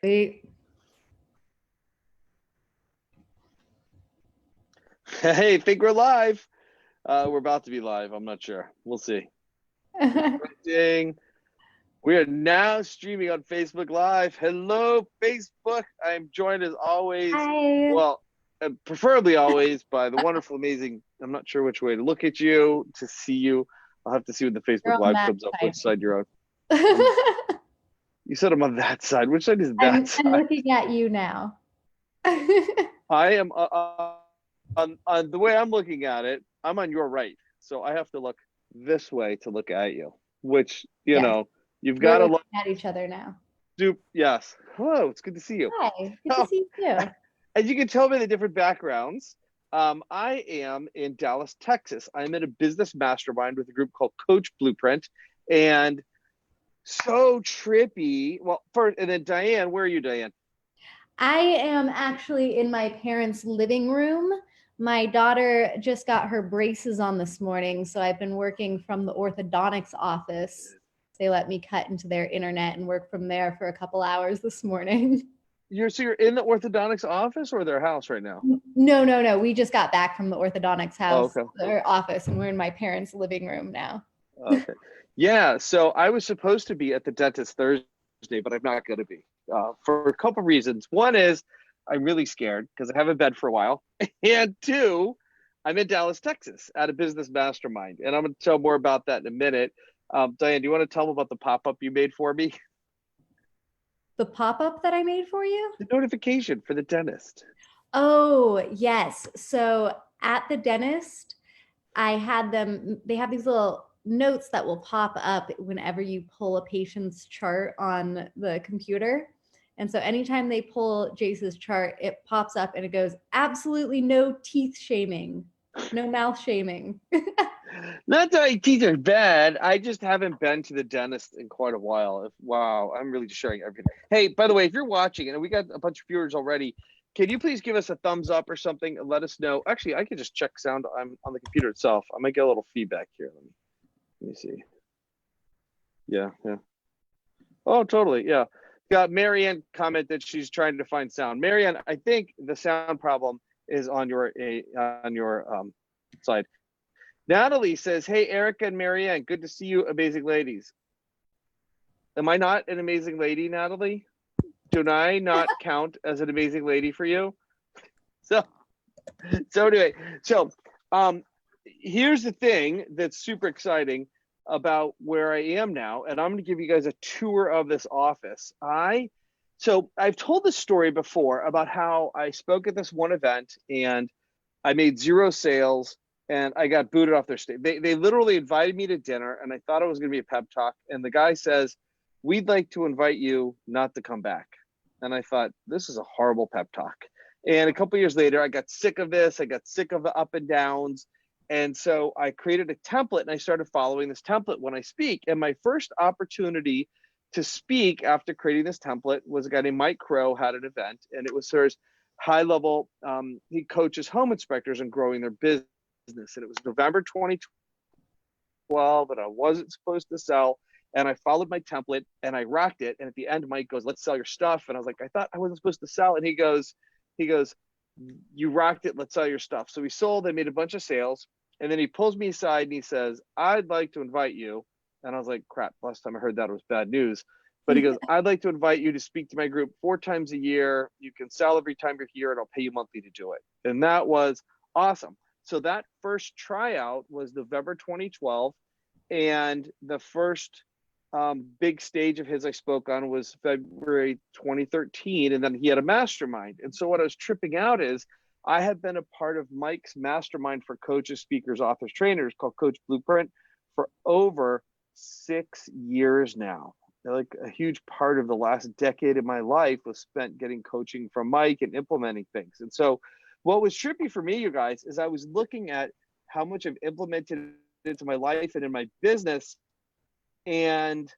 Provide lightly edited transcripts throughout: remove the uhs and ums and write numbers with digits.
Hey, Hey, think we're live. We're about to be live. I'm not sure. We'll see. Ding. We are now streaming on Facebook Live. Hello, Facebook. I'm joined as always, Hi. well, preferably always by the wonderful, amazing. I'm not sure which way to look at you, to see you. I'll have to see when the You're Facebook on Live that comes up, side. which side you're on. You said I'm on that side. Which side is that I'm side? looking at you now. I am on the way I'm looking at it. I'm on your right, so I have to look this way to look at you. Which Yes, you've we're got to looking look. at each other now. Yes. Hello, it's good to see you. Hi, good to Oh, see you too. as you can tell by the different backgrounds, I am in Dallas, Texas. I'm in a business mastermind with a group called Coach Blueprint, and so trippy. Well, first, and then Diane, where are you, Diane? I am actually in my parents' living room. My daughter just got her braces on this morning, so I've been working from the orthodontics office. They let me cut into their internet and work from there for a couple hours this morning. You're in the orthodontics office or their house right now? No, no, no. We just got back from the orthodontics Oh, house okay. or office, and we're in my parents' living room now. Okay. Yeah, so I was supposed to be at the dentist Thursday, but I'm not going to be for a couple of reasons. One is I'm really scared because I haven't been for a while. And two, I'm in Dallas, Texas at a business mastermind. And I'm going to tell more about that in a minute. Diane, do you want to tell them about the pop up you made for me? The pop-up that I made for you? The notification for the dentist. Oh, yes. So at the dentist, they have these little notes that will pop up whenever you pull a patient's chart on the computer. And so anytime they pull Jace's chart, it pops up and it goes, absolutely no teeth shaming, no mouth shaming. Not that my teeth are bad. I just haven't been to the dentist in quite a while. Wow, I'm really just sharing everything. Hey, by the way, if you're watching and we got a bunch of viewers already, can you please give us a thumbs up or something and let us know? Actually, I can just check sound. I'm on the computer itself. I might get a little feedback here. Let me see. Yeah, yeah. Oh, totally. Yeah. Got Marianne comment that she's trying to find sound. Marianne, I think the sound problem is on your side. Natalie says, "Hey, Erica and Marianne, good to see you, amazing ladies." Am I not an amazing lady, Natalie? Do I not count as an amazing lady for you? So, so anyway, so um, here's the thing that's super exciting about where I am now, and I'm going to give you guys a tour of this office. So I've told this story before about how I spoke at this one event and I made zero sales and I got booted off their stage. They literally invited me to dinner and I thought it was going to be a pep talk. And the guy says, "We'd like to invite you not to come back." And I thought, this is a horrible pep talk. And a couple years later, I got sick of this. I got sick of the up and downs. And so I created a template and I started following this template when I speak. And my first opportunity to speak after creating this template was a guy named Mike Crow had an event, and it was his high level. He coaches home inspectors and growing their business. And it was November 2012, and I wasn't supposed to sell. And I followed my template and I rocked it. And at the end, Mike goes, "Let's sell your stuff." And I was like, "I thought I wasn't supposed to sell." And he goes, "You rocked it. Let's sell your stuff." So we sold. I made a bunch of sales. And then he pulls me aside and he says, "I'd like to invite you." And I was like, crap, last time I heard that it was bad news. But he goes, "I'd like to invite you to speak to my group 4 times a year. You can sell every time you're here and I'll pay you monthly to do it." And that was awesome. So that first tryout was November 2012. And the first big stage of his I spoke on was February 2013. And then he had a mastermind. And so what I was tripping out is I have been a part of Mike's mastermind for coaches, speakers, authors, trainers called Coach Blueprint for over 6 years now. Like a huge part of the last decade of my life was spent getting coaching from Mike and implementing things. And so what was trippy for me, you guys, is I was looking at how much I've implemented into my life and in my business. And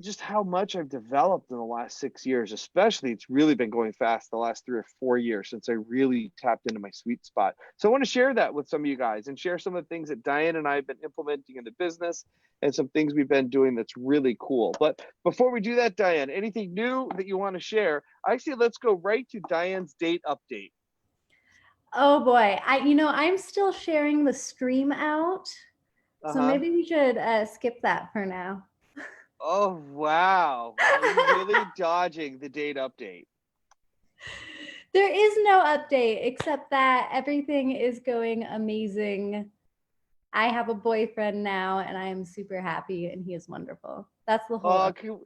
just how much I've developed in the last 6 years, especially it's really been going fast the last 3 or 4 years since I really tapped into my sweet spot. So I want to share that with some of you guys and share some of the things that Diane and I have been implementing in the business and some things we've been doing that's really cool. But before we do that, Diane, anything new that you want to share? Actually, let's go right to Diane's date update. Oh boy. I'm still sharing the stream out. So Uh-huh. maybe we should skip that for now. Oh, wow. Are you really dodging the date update? There is no update except that everything is going amazing. I have a boyfriend now and I am super happy and he is wonderful. That's the whole Oh, update.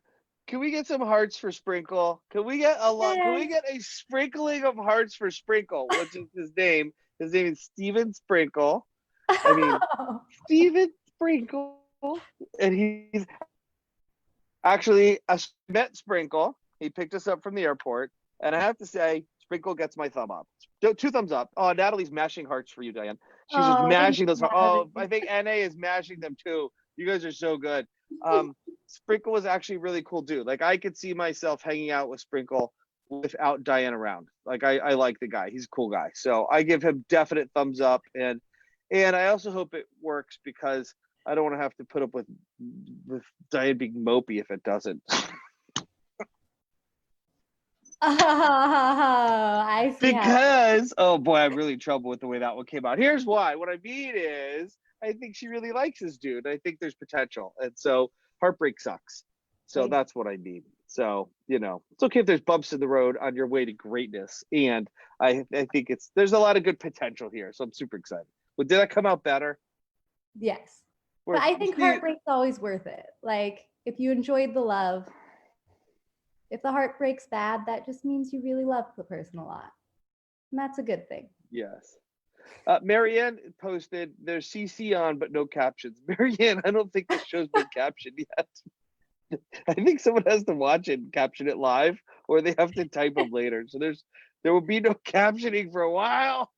can we get some hearts for Sprinkle? Can we get a lot? Can we Yes. get a sprinkling of hearts for Sprinkle, which is his name? His name is Steven Sprinkle. I mean, Steven Sprinkle, and he's actually I met Sprinkle. He picked us up from the airport, and I have to say, Sprinkle gets my thumb up. Two thumbs up. Oh, Natalie's mashing hearts for you, Diane. She's just Oh, thank mashing those you, hearts. Oh, I Natalie. think NA is mashing them too. You guys are so good. Sprinkle was actually really cool dude. Like I could see myself hanging out with Sprinkle without Diane around. Like I like the guy. He's a cool guy. So I give him definite thumbs up, and I also hope it works because I don't want to have to put up with Diane being mopey if it doesn't. Oh, I see how. Because oh boy, I'm really in trouble with the way that one came out. Here's why. What I mean is I think she really likes this dude. I think there's potential. And so heartbreak sucks. So I, that's what I mean. So, it's okay if there's bumps in the road on your way to greatness. And I think there's a lot of good potential here. So I'm super excited. But did that come out better? yes. But Or I think see, heartbreak's always worth it. Like if you enjoyed the love, if the heartbreak's bad, that just means you really love the person a lot. And that's a good thing. yes. Marianne posted there's CC on but no captions. Marianne, I don't think this show's been captioned yet. I think someone has to watch it and caption it live, or they have to type them later. So there will be no captioning for a while.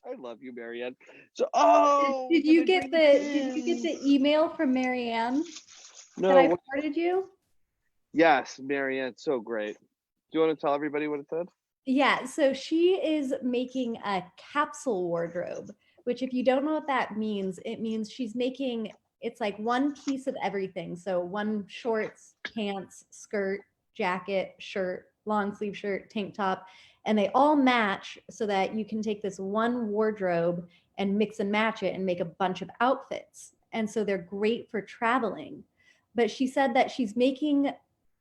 I love you, Marianne. So Did and you then get bring the the kids. email from Marianne that I No, forwarded you? yes, Marianne, so great. Do you want to tell everybody what it said? Yeah, so she is making a capsule wardrobe, which if you don't know what that means, it means she's making it's like one piece of everything. So one shorts, pants, skirt, jacket, shirt, long sleeve shirt, tank top, and they all match so that you can take this one wardrobe and mix and match it and make a bunch of outfits. And so they're great for traveling. But she said that she's making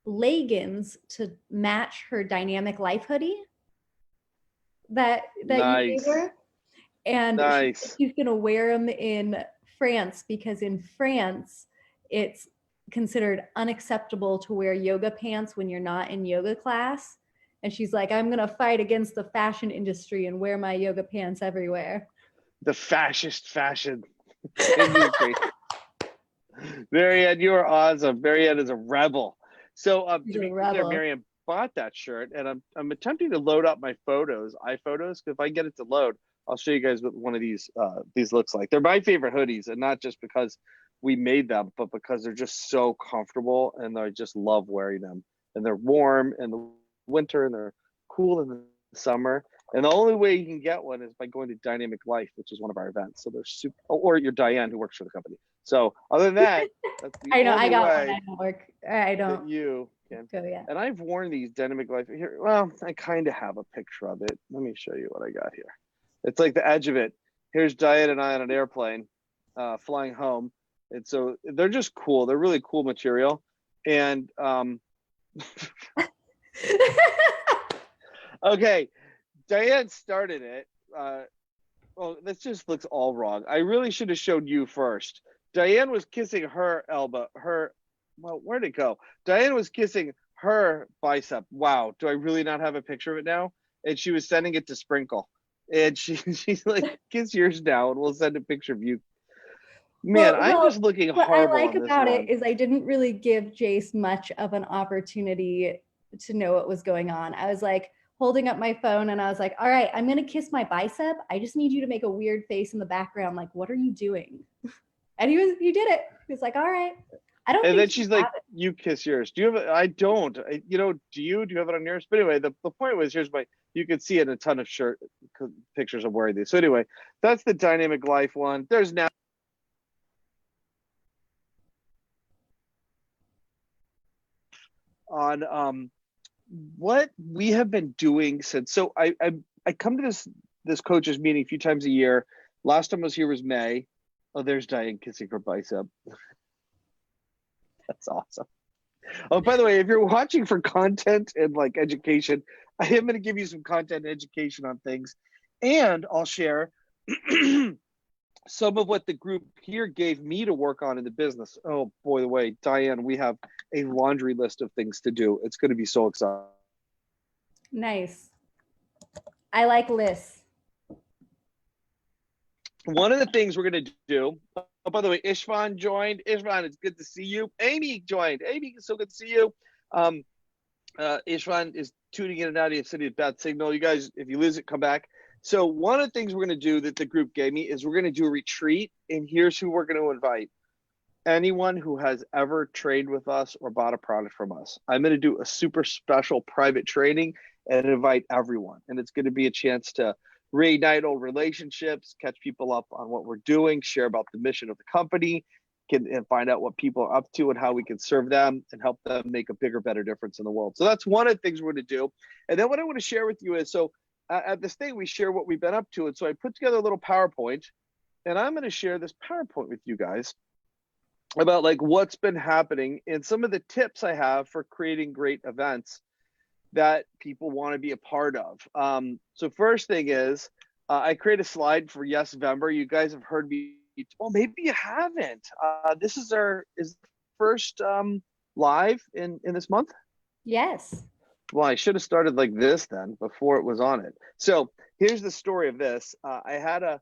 leggings to match her dynamic life hoodie that you gave Nice. her, and Nice. she's gonna wear them in France because in France it's considered unacceptable to wear yoga pants when you're not in yoga class. And she's like, I'm gonna fight against the fashion industry and wear my yoga pants everywhere. The fascist fashion. It is great. Marianne, you are awesome. Marianne is a rebel. So She's to a be clear, rebel. Marianne bought that shirt, and I'm attempting to load up my photos, iPhotos. If I get it to load, I'll show you guys what one of these looks like. They're my favorite hoodies, and not just because we made them, but because they're just so comfortable, and I just love wearing them. And they're warm in the winter, and they're cool in the summer. And the only way you can get one is by going to Dynamic Life, which is one of our events. So they're super, or you're Diane, who works for the company. So other than that, that's the I know, I only got one. way I don't work. I that don't you can. go yet. And I've worn these Dynamic Life here. Well, I kind of have a picture of it. Let me show you what I got here. It's like the edge of it. Here's Diane and I on an airplane, flying home. And so they're just cool. They're really cool material. And okay, Diane started it. Well, this just looks all wrong. I really should have showed you first. Diane was kissing her elbow. Well, where'd it go? Diane was kissing her bicep. Wow, do I really not have a picture of it now? And she was sending it to Sprinkle. And she's like, kiss yours now, and we'll send a picture of you. Man, I'm Well, just looking what I horrible like on this about it one. is I didn't really give Jace much of an opportunity to know what was going on. I was like holding up my phone and I was like, all right, I'm going to kiss my bicep. I just need you to make a weird face in the background. Like, what are you doing? And he did it. He was like, all right. I don't And think then you she's like, have it. "You kiss yours." Do you have it? I don't. Do you? Do you have it on yours? But anyway, the point was, here's my. You could see it in a ton of pictures of wearing these. So anyway, that's the dynamic life one. There's now on what we have been doing since. So I come to this coaches meeting a few times a year. Last time I was here was May. Oh, there's Diane kissing her bicep. That's awesome. Oh, by the way, if you're watching for content and like education, I am going to give you some content and education on things, and I'll share some of what the group here gave me to work on in the business. Oh boy, the way, Diane, we have a laundry list of things to do. It's going to be so exciting. Nice. I like lists. One of the things we're going to do, oh, by the way, Ishvan joined. Ishvan, it's good to see you. Amy joined. Amy, it's so good to see you. Ishvan is tuning in and out of the city of bad signal. You guys, if you lose it, come back. So one of the things we're going to do that the group gave me is we're going to do a retreat, and here's who we're going to invite. Anyone who has ever trained with us or bought a product from us. I'm going to do a super special private training and invite everyone. And it's going to be a chance to reignite old relationships, catch people up on what we're doing, share about the mission of the company, and find out what people are up to and how we can serve them and help them make a bigger, better difference in the world. So that's one of the things we're going to do. And then what I want to share with you is, so at this thing, we share what we've been up to. And so I put together a little PowerPoint, and I'm going to share this PowerPoint with you guys about like what's been happening and some of the tips I have for creating great events that people want to be a part of. So first thing is, I create a slide for Yes November. You guys have heard me. Well, maybe you haven't. This is our first live in this month. Yes. Well, I should have started like this then before it was on it. So here's the story of this. I had a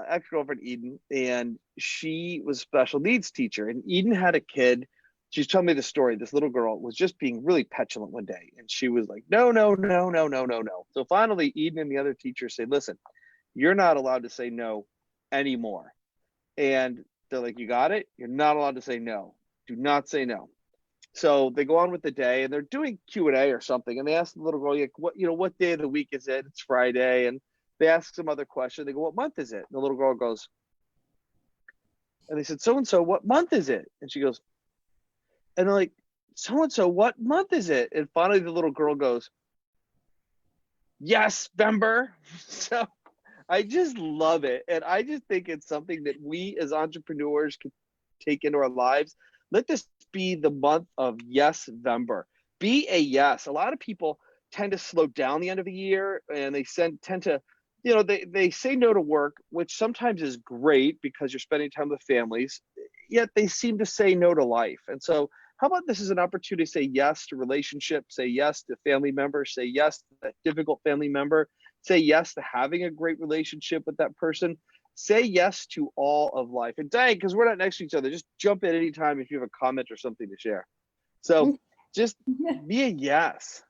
ex-girlfriend, Eden, and she was a special needs teacher. And Eden had a kid. She's telling me the story. This little girl was just being really petulant one day. And she was like, no, no, no, no, no, no, no. So finally, Eden and the other teachers say, listen, you're not allowed to say no anymore. And they're like, you got it? You're not allowed to say no. Do not say no. So they go on with the day, and they're doing Q&A or something. And they ask the little girl, like, what day of the week is it? It's Friday. And they ask some other question. They go, what month is it? And the little girl goes, and they said, so-and-so, what month is it? And she goes, and they're like, so-and-so, what month is it? And finally the little girl goes, yes, November. So I just love it. And I just think it's something that we as entrepreneurs can take into our lives. Let this be the month of Yes November. Be a yes. A lot of people tend to slow down the end of the year, and they tend to, they say no to work, which sometimes is great because you're spending time with families, yet they seem to say no to life. And so how about this is an opportunity to say yes to relationships, say yes to family members, say yes to that difficult family member, say yes to having a great relationship with that person, say yes to all of life. And Diane, because we're not next to each other, just jump in anytime if you have a comment or something to share. So just be a yes.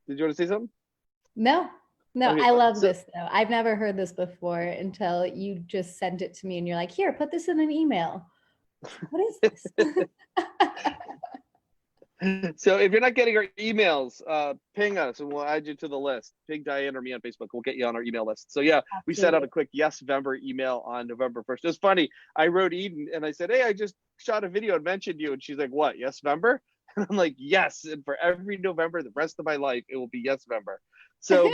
Did you want to say something? No, Okay, I love this though. I've never heard this before until you just sent it to me and you're like, here, put this in an email. What is this? So if you're not getting our emails, ping us and we'll add you to the list. Ping Diane or me on Facebook. We'll get you on our email list. So yeah, we sent out a quick Yes November email on November 1st. It's funny. I wrote Eden and I said, hey, I just shot a video and mentioned you. And she's like, what? Yes November? And I'm like, yes. And for every November, the rest of my life, it will be Yes November. So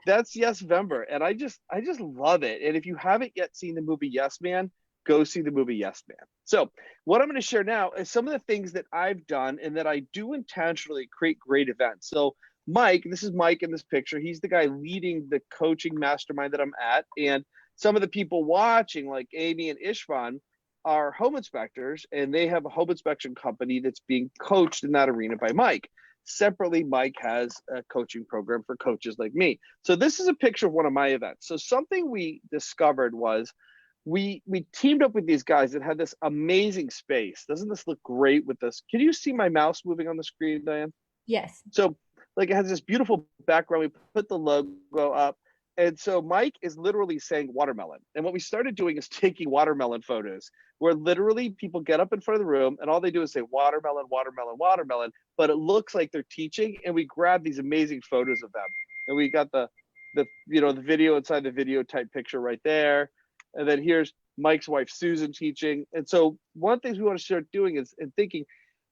that's Yes November. And I just love it. And if you haven't yet seen the movie Yes Man, go see the movie Yes Man. So what I'm going to share now is some of the things that I've done and that I do intentionally create great events. So Mike, this is Mike in this picture. He's the guy leading the coaching mastermind that I'm at. And some of the people watching, like Amy and Ishvan, are home inspectors, and they have a home inspection company that's being coached in that arena by Mike. Separately, Mike has a coaching program for coaches like me. So this is a picture of one of my events. So something we discovered was we teamed up with these guys that had this amazing space. Doesn't this look great with this? Can you see my mouse moving on the screen, Diane? Yes. So like it has this beautiful background. We put the logo up. And so Mike is literally saying watermelon. And what we started doing is taking watermelon photos where literally people get up in front of the room and all they do is say watermelon, watermelon, watermelon, but it looks like they're teaching. And we grab these amazing photos of them. And we got the the video inside the video type picture right there. And then here's Mike's wife, Susan, teaching. And so one of the things we want to start doing is and thinking,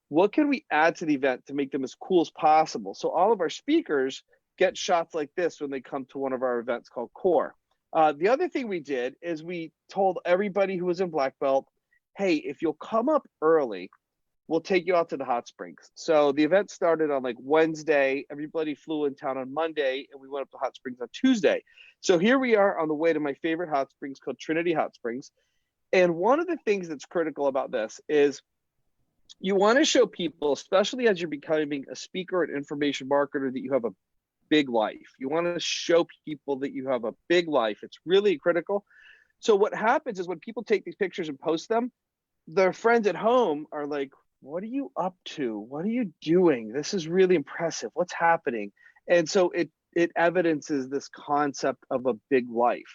what can we add to the event to make them as cool as possible? So all of our speakers get shots like this when they come to one of our events called Core. The other thing we did is we told everybody who was in Black Belt, hey, if you'll come up early, we'll take you out to the hot springs. So the event started on like Wednesday. Everybody flew in town on Monday, and we went up to hot springs on Tuesday. So here we are on the way to my favorite hot springs called Trinity Hot Springs. And one of the things that's critical about this is you want to show people, especially as you're becoming a speaker and information marketer, that you have a big life. You want to show people that you have a big life. It's really critical. So what happens is when people take these pictures and post them, their friends at home are like, what are you up to? What are you doing? This is really impressive. What's happening? And so it evidences this concept of a big life.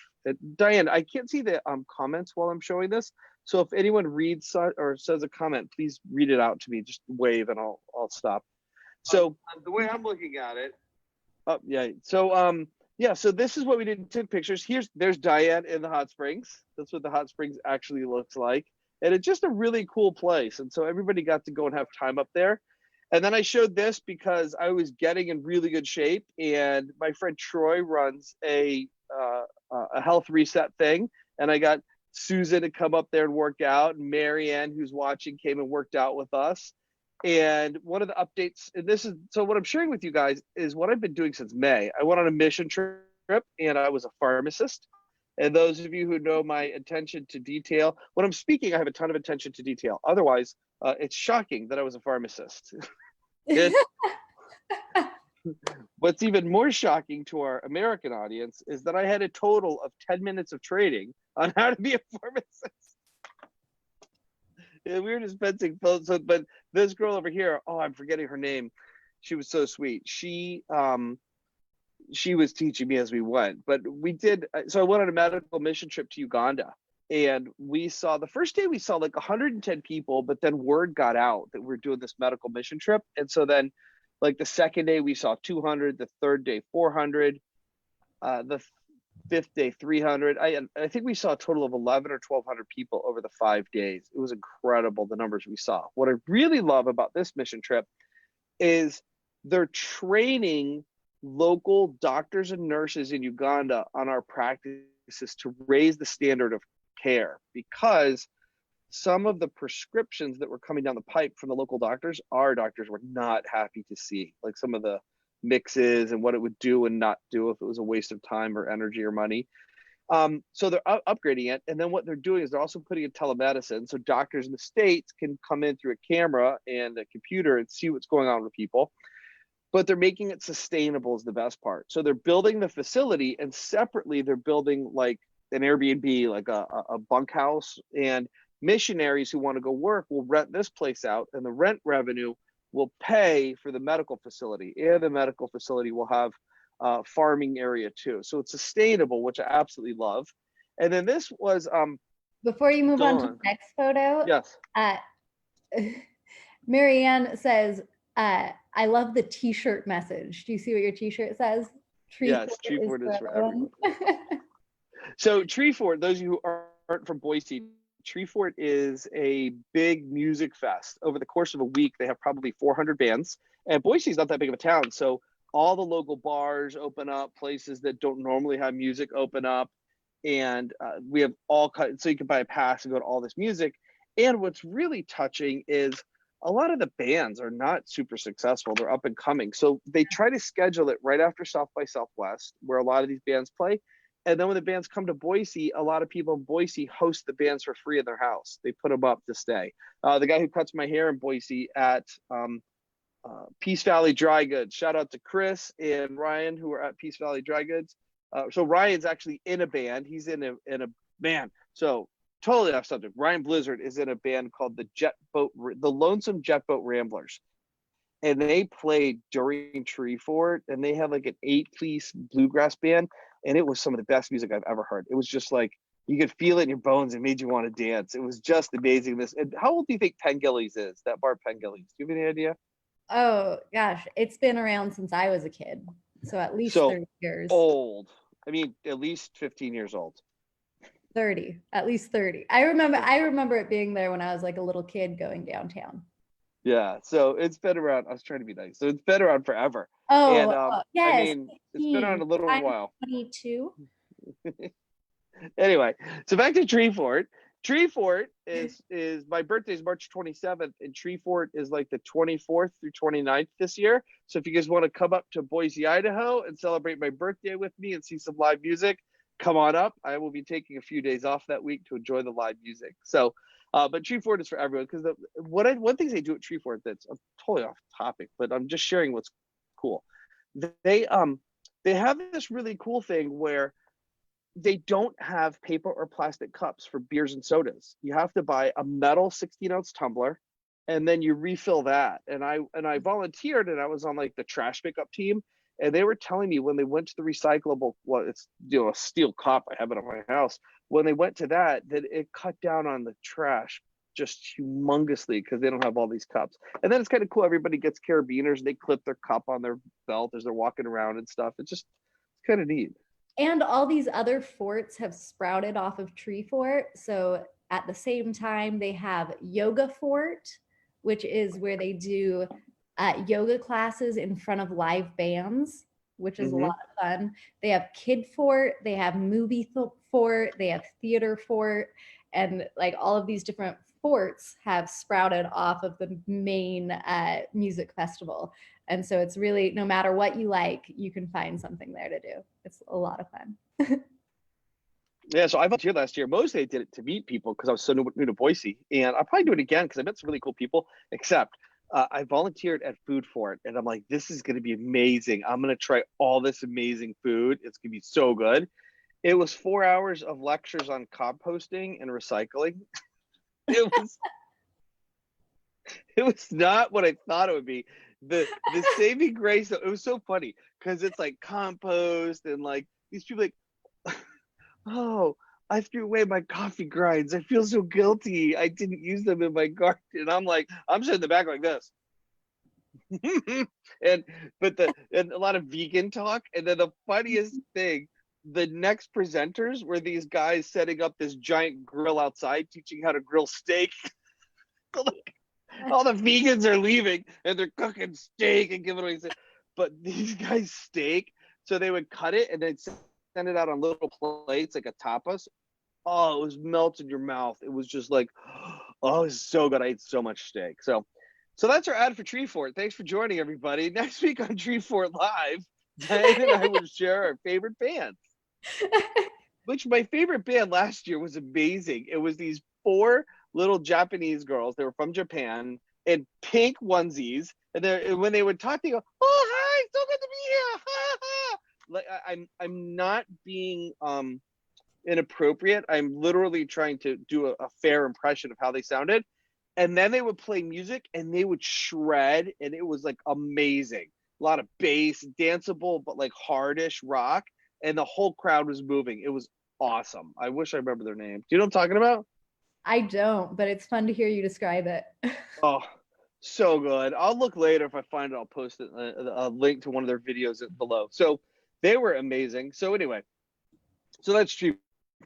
Diane, I can't see the comments while I'm showing this. So if anyone reads or says a comment, please read it out to me. Just wave and I'll stop. So the way I'm looking at it, yeah. So yeah. So this is what we did. Took pictures. There's Diane in the hot springs. That's what the hot springs actually looks like, and it's just a really cool place. And so everybody got to go and have time up there. And then I showed this because I was getting in really good shape, and my friend Troy runs a health reset thing, and I got Susan to come up there and work out, and Marianne, who's watching, came and worked out with us. And one of the updates, and this is, so what I'm sharing with you guys is what I've been doing since May. I went on a mission trip and I was a pharmacist. And those of you who know my attention to detail, when I'm speaking, I have a ton of attention to detail. Otherwise, it's shocking that I was a pharmacist. What's even more shocking to our American audience is that I had a total of 10 minutes of training on how to be a pharmacist. Yeah, we were dispensing pills, but this girl over here, oh, I'm forgetting her name. She was so sweet. She was teaching me as we went, but we did. So I went on a medical mission trip to Uganda, and we saw the first day we saw like 110 people, but then word got out that we're doing this medical mission trip, and so then, like the second day we saw 200, the third day 400, the fifth day 300. I think we saw a total of 11 or 1200 people over the 5 days. It was incredible, the numbers we saw. What I really love about this mission trip is they're training local doctors and nurses in Uganda on our practices to raise the standard of care, because some of the prescriptions that were coming down the pipe from the local doctors, our doctors were not happy to see, like some of the mixes and what it would do and not do, if it was a waste of time or energy or money. So they're upgrading it. And then what they're doing is they're also putting in telemedicine. So doctors in the States can come in through a camera and a computer and see what's going on with people. But they're making it sustainable is the best part. So they're building the facility, and separately they're building like an Airbnb, like a bunkhouse, and missionaries who want to go work will rent this place out, and the rent revenue will pay for the medical facility, and the medical facility will have farming area too. So it's sustainable, which I absolutely love. And then this was before you move on to the next photo. Yes. Marianne says, I love the t-shirt message. Do you see what your t-shirt says? Yes, Tree Fort is for everyone. So Tree Fort, those of you who aren't from Boise, Tree Fort is a big music fest. Over the course of a week, they have probably 400 bands. And Boise is not that big of a town, so all the local bars open up, places that don't normally have music open up. And we have all kinds, so you can buy a pass and go to all this music. And what's really touching is a lot of the bands are not super successful. They're up and coming. So they try to schedule it right after South by Southwest, where a lot of these bands play. And then when the bands come to Boise, a lot of people in Boise host the bands for free in their house. They put them up to stay. The guy who cuts my hair in Boise at Peace Valley Dry Goods. Shout out to Chris and Ryan, who are at Peace Valley Dry Goods. So Ryan's actually in a band. He's in a band. So totally off subject. Ryan Blizzard is in a band called the Lonesome Jet Boat Ramblers. and they played during Tree Fort, and they had like an 8-piece bluegrass band, and it was some of the best music I've ever heard. It was just like you could feel it in your bones. It made you want to dance. It was just amazing. This. And how old do you think Pengilly's is? That bar Pengilly's. Do you have any idea? Oh gosh, it's been around since I was a kid. So at least So 30 years. old. I mean, at least 15 years old. 30, at least 30. I remember it being there when I was like a little kid going downtown. Yeah, so it's been around. I was trying to be nice. So it's been around forever. And Oh, I yes, mean, it's been around 15. a little I'm while. 22. Anyway, so back to Tree Fort. Tree Fort is my birthday is March 27th, and Tree Fort is like the 24th through 29th this year. So if you guys want to come up to Boise, Idaho and celebrate my birthday with me and see some live music, come on up. I will be taking a few days off that week to enjoy the live music. So but Tree Fort is for everyone because one thing they do at Tree Fort that's I'm totally off topic, but I'm just sharing what's cool. They they have this really cool thing where they don't have paper or plastic cups for beers and sodas. You have to buy a metal 16-ounce tumbler, and then you refill that. And I volunteered, and I was on like the trash pickup team, and they were telling me when they went to the recyclable, well, it's a steel cup. I have it at my house. When they went to that it cut down on the trash just humongously because they don't have all these cups. And then it's kind of cool. Everybody gets carabiners. They clip their cup on their belt as they're walking around and stuff. It's kind of neat. And all these other forts have sprouted off of Tree Fort. So at the same time, they have Yoga Fort, which is where they do yoga classes in front of live bands, which is a Mm-hmm. lot of fun. They have Kid Fort, they have Movie Fort, they have Theater Fort, and like all of these different forts have sprouted off of the main music festival. And so it's really, no matter what you like, you can find something there to do. It's a lot of fun. Yeah, so I volunteered last year. Mostly I did it to meet people because I was so new to Boise, and I'll probably do it again because I met some really cool people. Except I volunteered at Food Fort, and I'm like, this is going to be amazing. I'm going to try all this amazing food. It's going to be so good. It was 4 hours of lectures on composting and recycling. It was it was not what I thought it would be. The saving grace. It was so funny because it's like compost and like these people like oh, I threw away my coffee grinds. I feel so guilty. I didn't use them in my garden. And I'm like, I'm sitting in the back like this. and and a lot of vegan talk. And then the funniest thing, the next presenters were these guys setting up this giant grill outside, teaching how to grill steak. All the vegans are leaving and they're cooking steak and giving away. But these guys steak, so they would cut it and they'd send it out on little plates like a tapas. Oh, it was melt in your mouth. It was just like, oh, it was so good. I ate so much steak. So that's our ad for Tree Fort. Thanks for joining, everybody. Next week on Tree Fort Live, Diane and I will share our favorite bands. Which my favorite band last year was amazing. It was these four little Japanese girls. They were from Japan in pink onesies, and when they would talk, they go, "Oh, hi, so good to be here." Ha, ha. Like I'm not being inappropriate. I'm literally trying to do a fair impression of how they sounded. And then they would play music and they would shred, and it was like amazing. A lot of bass, danceable, but like hardish rock, and the whole crowd was moving. It was awesome. I wish I remember their name. Do you know what I'm talking about? I don't, but it's fun to hear you describe it. Oh, so good. I'll look later if I find it. I'll post it, a link to one of their videos below. So they were amazing. So anyway, so that's Tree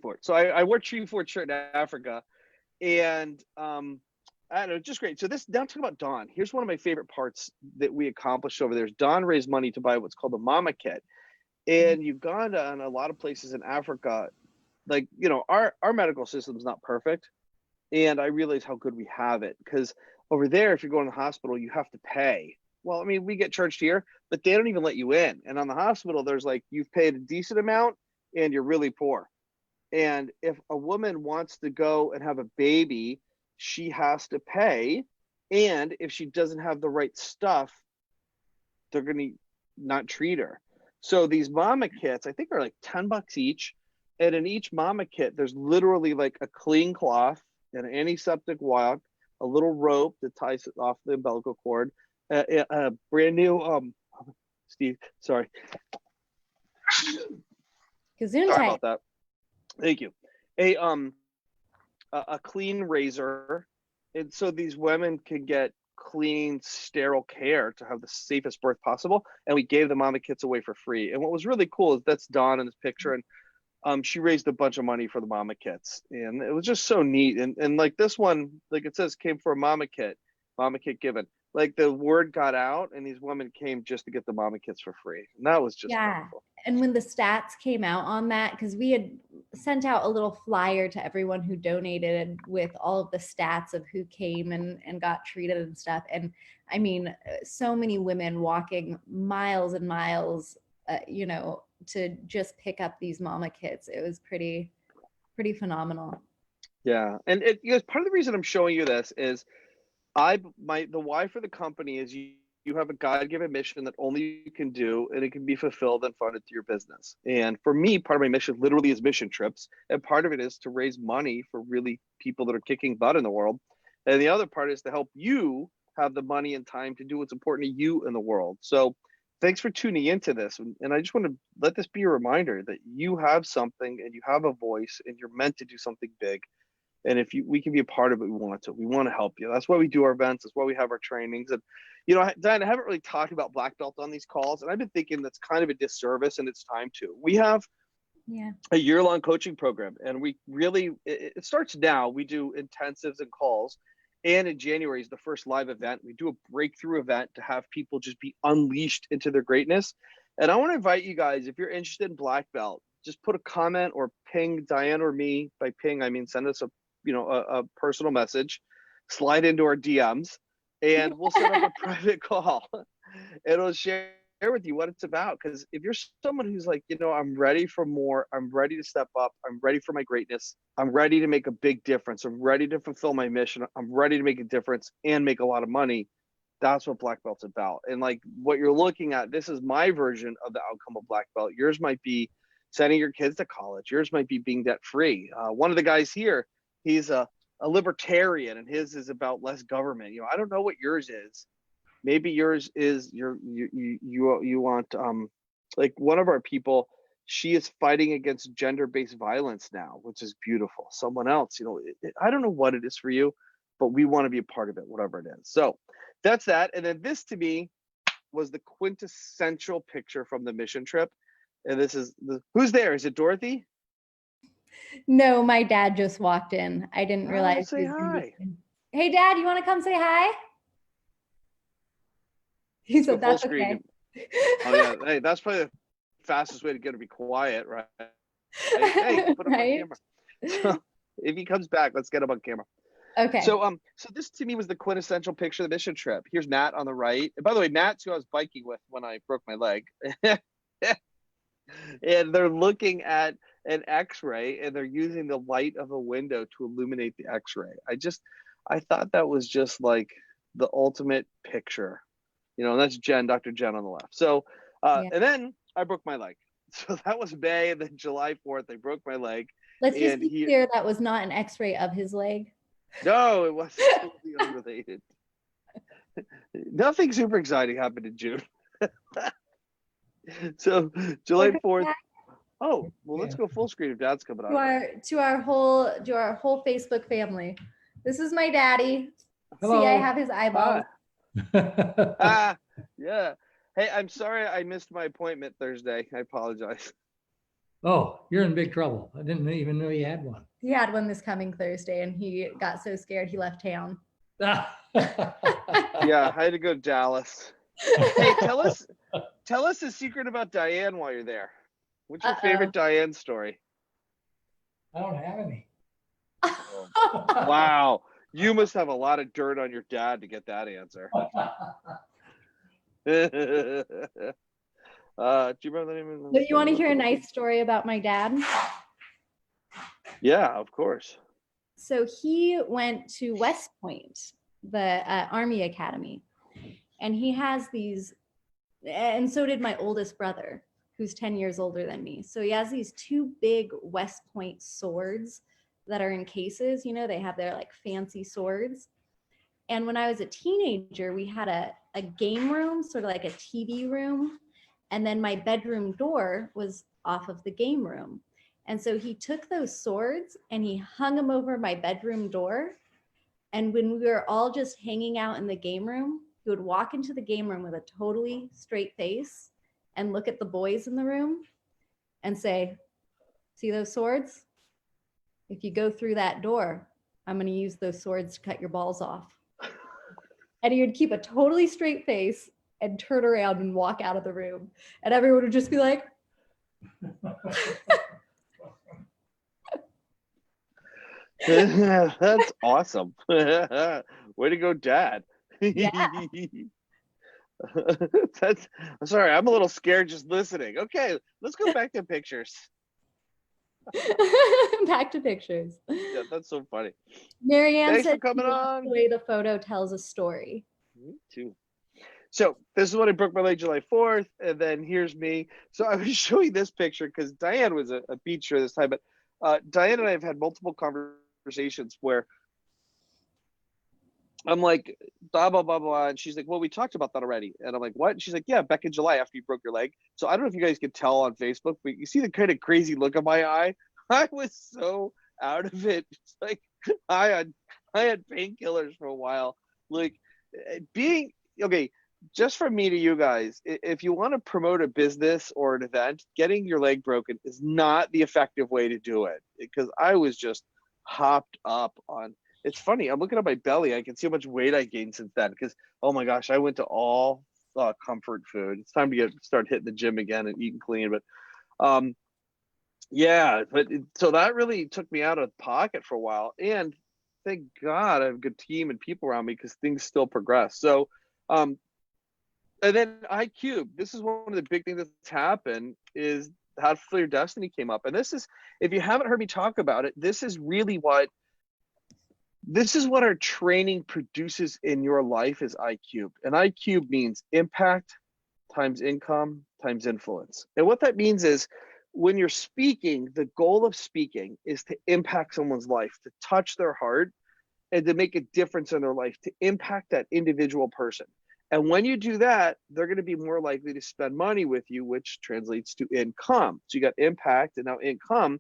Fort. So I wore Tree Fort shirt in Africa, and I don't know, just great. So this now talking about Dawn. Here's one of my favorite parts that we accomplished over there. Is Dawn raised money to buy what's called the Mama Kit. In Uganda and a lot of places in Africa, like our medical system's not perfect, and I realize how good we have it because over there, if you're going to the hospital, you have to pay. Well, I mean, we get charged here, but they don't even let you in. And on the hospital, there's like you've paid a decent amount and you're really poor. And if a woman wants to go and have a baby, she has to pay. And if she doesn't have the right stuff, they're going to not treat her. So these mama kits, I think, are like $10 each. And in each mama kit, there's literally like a clean cloth, an antiseptic wand, a little rope that ties it off the umbilical cord, brand new, Steve, sorry Gesundheit. about that. Thank you. A clean razor, and so these women could get clean, sterile care to have the safest birth possible. And we gave the mama kits away for free. And what was really cool is that's Dawn in this picture, and she raised a bunch of money for the mama kits, and it was just so neat. And like this one, like it says, came for a mama kit given. Like the word got out, and these women came just to get the mama kits for free, and that was just wonderful. And when the stats came out on that, because we had sent out a little flyer to everyone who donated with all of the stats of who came and got treated and stuff. And I mean, so many women walking miles and miles, to just pick up these mama kits. It was pretty phenomenal. Yeah, and part of the reason I'm showing you this is the why for the company is you have a God-given mission that only you can do, and it can be fulfilled and funded through your business. And for me, part of my mission literally is mission trips, and part of it is to raise money for really people that are kicking butt in the world, and the other part is to help you have the money and time to do what's important to you in the world. So thanks for tuning into this, and I just want to let this be a reminder that you have something and you have a voice and you're meant to do something big. And if we can be a part of it, we want to help you. That's why we do our events. That's why we have our trainings. And Diane, I haven't really talked about black belt on these calls, and I've been thinking that's kind of a disservice, and it's time to. We have a year-long coaching program, and we really it starts now. We do intensives and calls, and in January is the first live event. We do a breakthrough event to have people just be unleashed into their greatness. And I want to invite you guys, if you're interested in black belt, just put a comment or ping Diane or me. By ping, I mean send us a personal message, slide into our DMs, and we'll set up a private call. It'll share with you what it's about. Because if you're someone who's like, I'm ready for more, I'm ready to step up, I'm ready for my greatness, I'm ready to make a big difference, I'm ready to fulfill my mission, I'm ready to make a difference and make a lot of money, that's what black belt's about. And like what you're looking at, this is my version of the outcome of black belt. Yours might be sending your kids to college. Yours might be being debt free. One of the guys here, he's a libertarian, and his is about less government. I don't know what yours is. Maybe yours is you want like one of our people, she is fighting against gender-based violence now, which is beautiful. Someone else, I don't know what it is for you, but we want to be a part of it, whatever it is. So that's that. And then this to me was the quintessential picture from the mission trip. And this is who's there? Is it Dorothy? No, my dad just walked in. I didn't realize. Say hi. Hey, Dad, you want to come say hi? He said that's okay. Oh yeah, hey, that's probably the fastest way to get her to be quiet, right? Hey, put him on camera. So if he comes back, let's get him on camera. Okay. So this to me was the quintessential picture of the mission trip. Here's Matt on the right. And by the way, Matt's who I was biking with when I broke my leg. And they're looking at an X-ray, and they're using the light of a window to illuminate the X-ray. I thought that was just like the ultimate picture, and that's Dr. Jen on the left. So, and then I broke my leg. So that was May, and then July 4th, I broke my leg. Let's just be clear, that was not an X-ray of his leg. No, it was totally unrelated. Nothing super exciting happened in June. So July 4th. Oh, well, let's go full screen if Dad's coming on. To our whole Facebook family. This is my daddy. Hello. See, I have his eyeballs. Yeah. Hey, I'm sorry I missed my appointment Thursday. I apologize. Oh, you're in big trouble. I didn't even know you had one. He had one this coming Thursday, and he got so scared he left town. Yeah, I had to go to Dallas. Hey, tell us the secret about Diane while you're there. What's your favorite Diane story? I don't have any. Wow. You must have a lot of dirt on your dad to get that answer. Do you remember the name of Do you want to hear a nice story about my dad? Yeah, of course. So he went to West Point, the Army Academy, and he has these, and so did my oldest brother, who's 10 years older than me. So he has these two big West Point swords that are in cases, they have their like fancy swords. And when I was a teenager, we had a a game room, sort of like a TV room. And then my bedroom door was off of the game room. And so he took those swords and he hung them over my bedroom door. And when we were all just hanging out in the game room, he would walk into the game room with a totally straight face and look at the boys in the room and say, see those swords? If you go through that door, I'm going to use those swords to cut your balls off. And he would keep a totally straight face and turn around and walk out of the room. And everyone would just be like, that's awesome. Way to go, Dad. yeah. I'm sorry, I'm a little scared just listening. Okay, let's go back to pictures. Back to pictures. Yeah, that's so funny. Marianne Thanks for said coming she loves on. the way the photo tells a story. Me too. So this is when I broke my leg July 4th, and then here's me. So I was showing this picture because Diane was a teacher this time, but Diane and I have had multiple conversations where I'm like, blah, blah, blah, blah. And she's like, well, we talked about that already. And I'm like, what? And she's like, yeah, back in July after you broke your leg. So I don't know if you guys could tell on Facebook, but you see the kind of crazy look in my eye. I was so out of it. It's like I had painkillers for a while. Like being, okay, just from me to you guys, if you want to promote a business or an event, getting your leg broken is not the effective way to do it, because I was just hopped up on. It's funny, I'm looking at my belly, I can see how much weight I gained since then, because oh my gosh, I went to all comfort food. It's time to start hitting the gym again and eating clean. But yeah, so that really took me out of pocket for a while, and thank God I have a good team and people around me because things still progress. So and then iCube, this is one of the big things that's happened, is How to Fulfill Your Destiny came up. And this is, if you haven't heard me talk about it, this is what our training produces in your life is iCube. And iCube means impact times income times influence. And what that means is when you're speaking, the goal of speaking is to impact someone's life, to touch their heart and to make a difference in their life, to impact that individual person. And when you do that, they're going to be more likely to spend money with you, which translates to income. So you got impact and now income.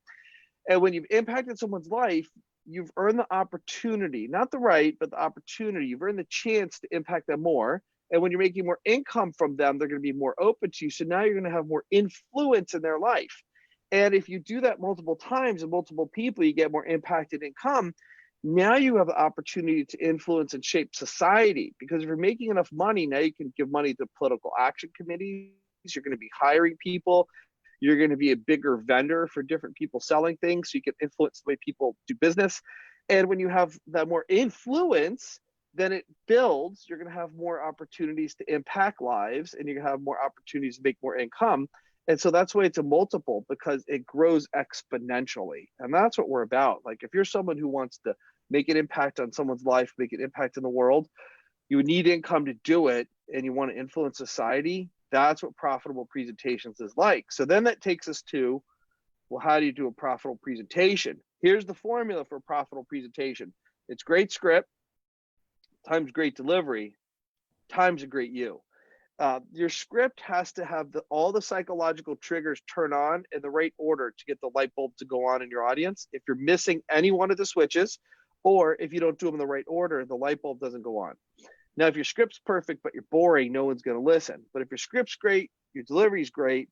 And when you've impacted someone's life, you've earned the opportunity, not the right, but the opportunity. You've earned the chance to impact them more. And when you're making more income from them, they're going to be more open to you. So now you're going to have more influence in their life. And if you do that multiple times and multiple people, you get more impact and income. Now you have the opportunity to influence and shape society, because if you're making enough money, now you can give money to political action committees. You're going to be hiring people. You're going to be a bigger vendor for different people selling things, so you can influence the way people do business. And when you have that more influence, then it builds. You're going to have more opportunities to impact lives, and you're going to have more opportunities to make more income. And so that's why it's a multiple, because it grows exponentially. And that's what we're about. Like if you're someone who wants to make an impact on someone's life, make an impact in the world, you need income to do it, and you want to influence society. That's what profitable presentations is like. So then that takes us to, well, how do you do a profitable presentation? Here's the formula for a profitable presentation. It's great script times great delivery times a great you. Your script has to have all the psychological triggers turn on in the right order to get the light bulb to go on in your audience. If you're missing any one of the switches, or if you don't do them in the right order, the light bulb doesn't go on. Now, if your script's perfect, but you're boring, no one's going to listen. But if your script's great, your delivery's great,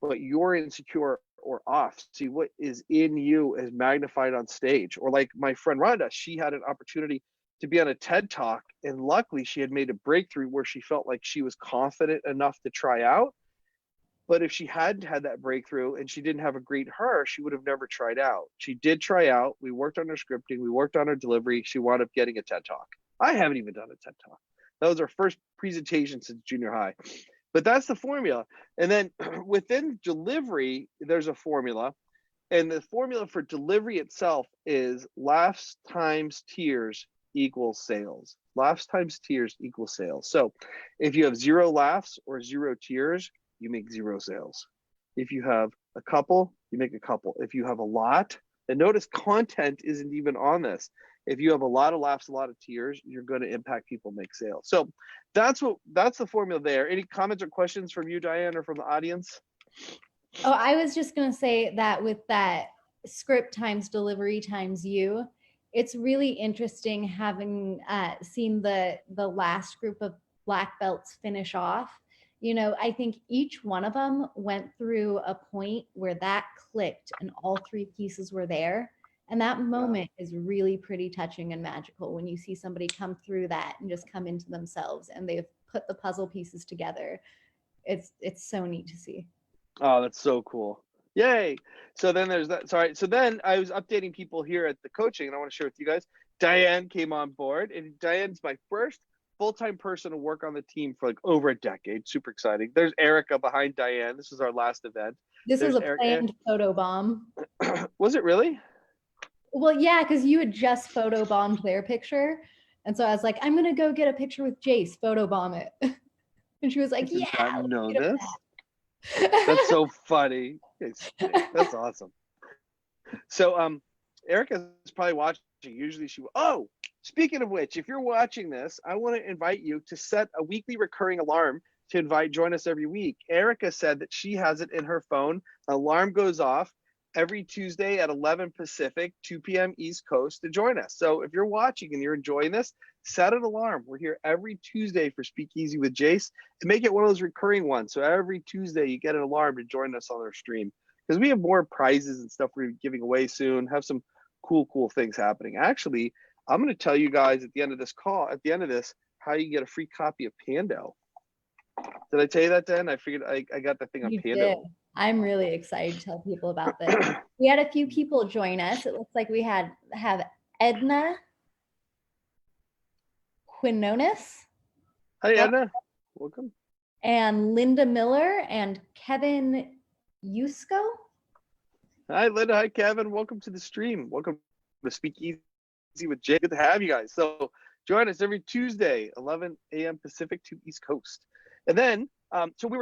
but you're insecure or off, see what is in you is magnified on stage. Or like my friend Rhonda, she had an opportunity to be on a TED Talk, and luckily she had made a breakthrough where she felt like she was confident enough to try out. But if she hadn't had that breakthrough and she didn't have a great her, she would have never tried out. She did try out. We worked on her scripting. We worked on her delivery. She wound up getting a TED Talk. I haven't even done a TED Talk. That was our first presentation since junior high. But that's the formula. And then within delivery, there's a formula. And the formula for delivery itself is laughs times tears equals sales. Laughs times tears equals sales. So if you have 0 laughs or 0 tears, you make 0 sales. If you have a couple, you make a couple. If you have a lot, and notice content isn't even on this. If you have a lot of laughs, a lot of tears, you're going to impact people, make sales. So that's the formula there. Any comments or questions from you, Diane, or from the audience? Oh, I was just going to say that with that script times delivery times you, it's really interesting having seen the last group of black belts finish off. You know, I think each one of them went through a point where that clicked and all three pieces were there. And that moment is really pretty touching and magical when you see somebody come through that and just come into themselves and they've put the puzzle pieces together. It's so neat to see. Oh, that's so cool. Yay. So then there's that. Sorry. So then I was updating people here at the coaching, and I want to share with you guys. Diane came on board, and Diane's my first full-time person to work on the team for like over a decade. Super exciting. There's Erica behind Diane. This is our last event. This There's was a planned photo bomb. Was it really? Well, yeah, because you had just photo bombed their picture. And so I was like, I'm going to go get a picture with Jase, photo bomb it. And she was like, I did yeah. not know this. That's so funny. That's awesome. So Erica's probably watching. Usually she oh, speaking of which, if you're watching this, I want to invite you to set a weekly recurring alarm to join us every week. Erica said that she has it in her phone. An alarm goes off every Tuesday at 11 Pacific, 2 p.m. East Coast to join us. So if you're watching and you're enjoying this, set an alarm. We're here every Tuesday for Speakeasy with Jase, and make it one of those recurring ones. So every Tuesday you get an alarm to join us on our stream, because we have more prizes and stuff we're giving away soon. Have some cool things happening. Actually, I'm going to tell you guys at the end of this call, how you get a free copy of Pando. Did I tell you that, Dan? I figured I got the thing on Pando. Did. I'm really excited to tell people about this. We had a few people join us. It looks like we have Edna Quinones. Hi, Edna. Welcome. And Linda Miller and Kevin Yusko. Hi, Linda. Hi, Kevin. Welcome to the stream. Welcome to Speakeasy with Jay. Good to have you guys. So join us every Tuesday, 11 a.m. Pacific to East Coast. And then,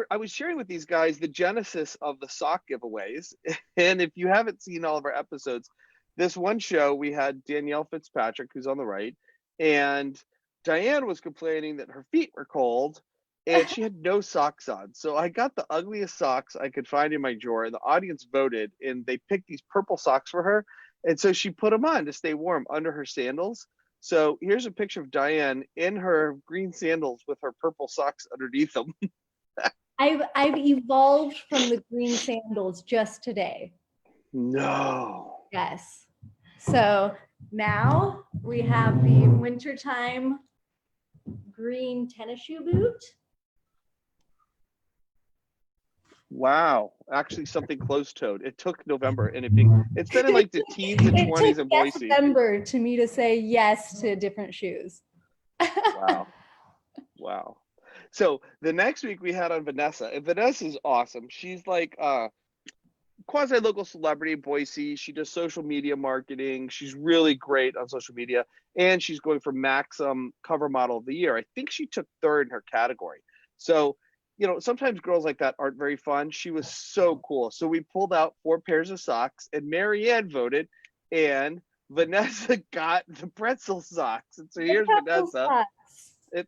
I was sharing with these guys the genesis of the sock giveaways. And if you haven't seen all of our episodes, this one show we had Danielle Fitzpatrick, who's on the right, and Diane was complaining that her feet were cold and she had no socks on. So I got the ugliest socks I could find in my drawer, and the audience voted, and they picked these purple socks for her. And so she put them on to stay warm under her sandals. So here's a picture of Diane in her green sandals with her purple socks underneath them. I've evolved from the green sandals just today. No. Yes. So now we have the wintertime green tennis shoe boot. Wow. Actually, something close-toed. It took November, and it's been in like the teens and 20s in Boise. November to me to say yes to different shoes. Wow. So the next week we had on Vanessa, and Vanessa's awesome. She's like quasi-local celebrity in Boise. She does social media marketing. She's really great on social media, and she's going for Maxim Cover Model of the Year. I think she took third in her category. So, you know, sometimes girls like that aren't very fun. She was so cool. So we pulled out 4 pairs of socks, and Marianne voted, and Vanessa got the pretzel socks. And so here's Vanessa.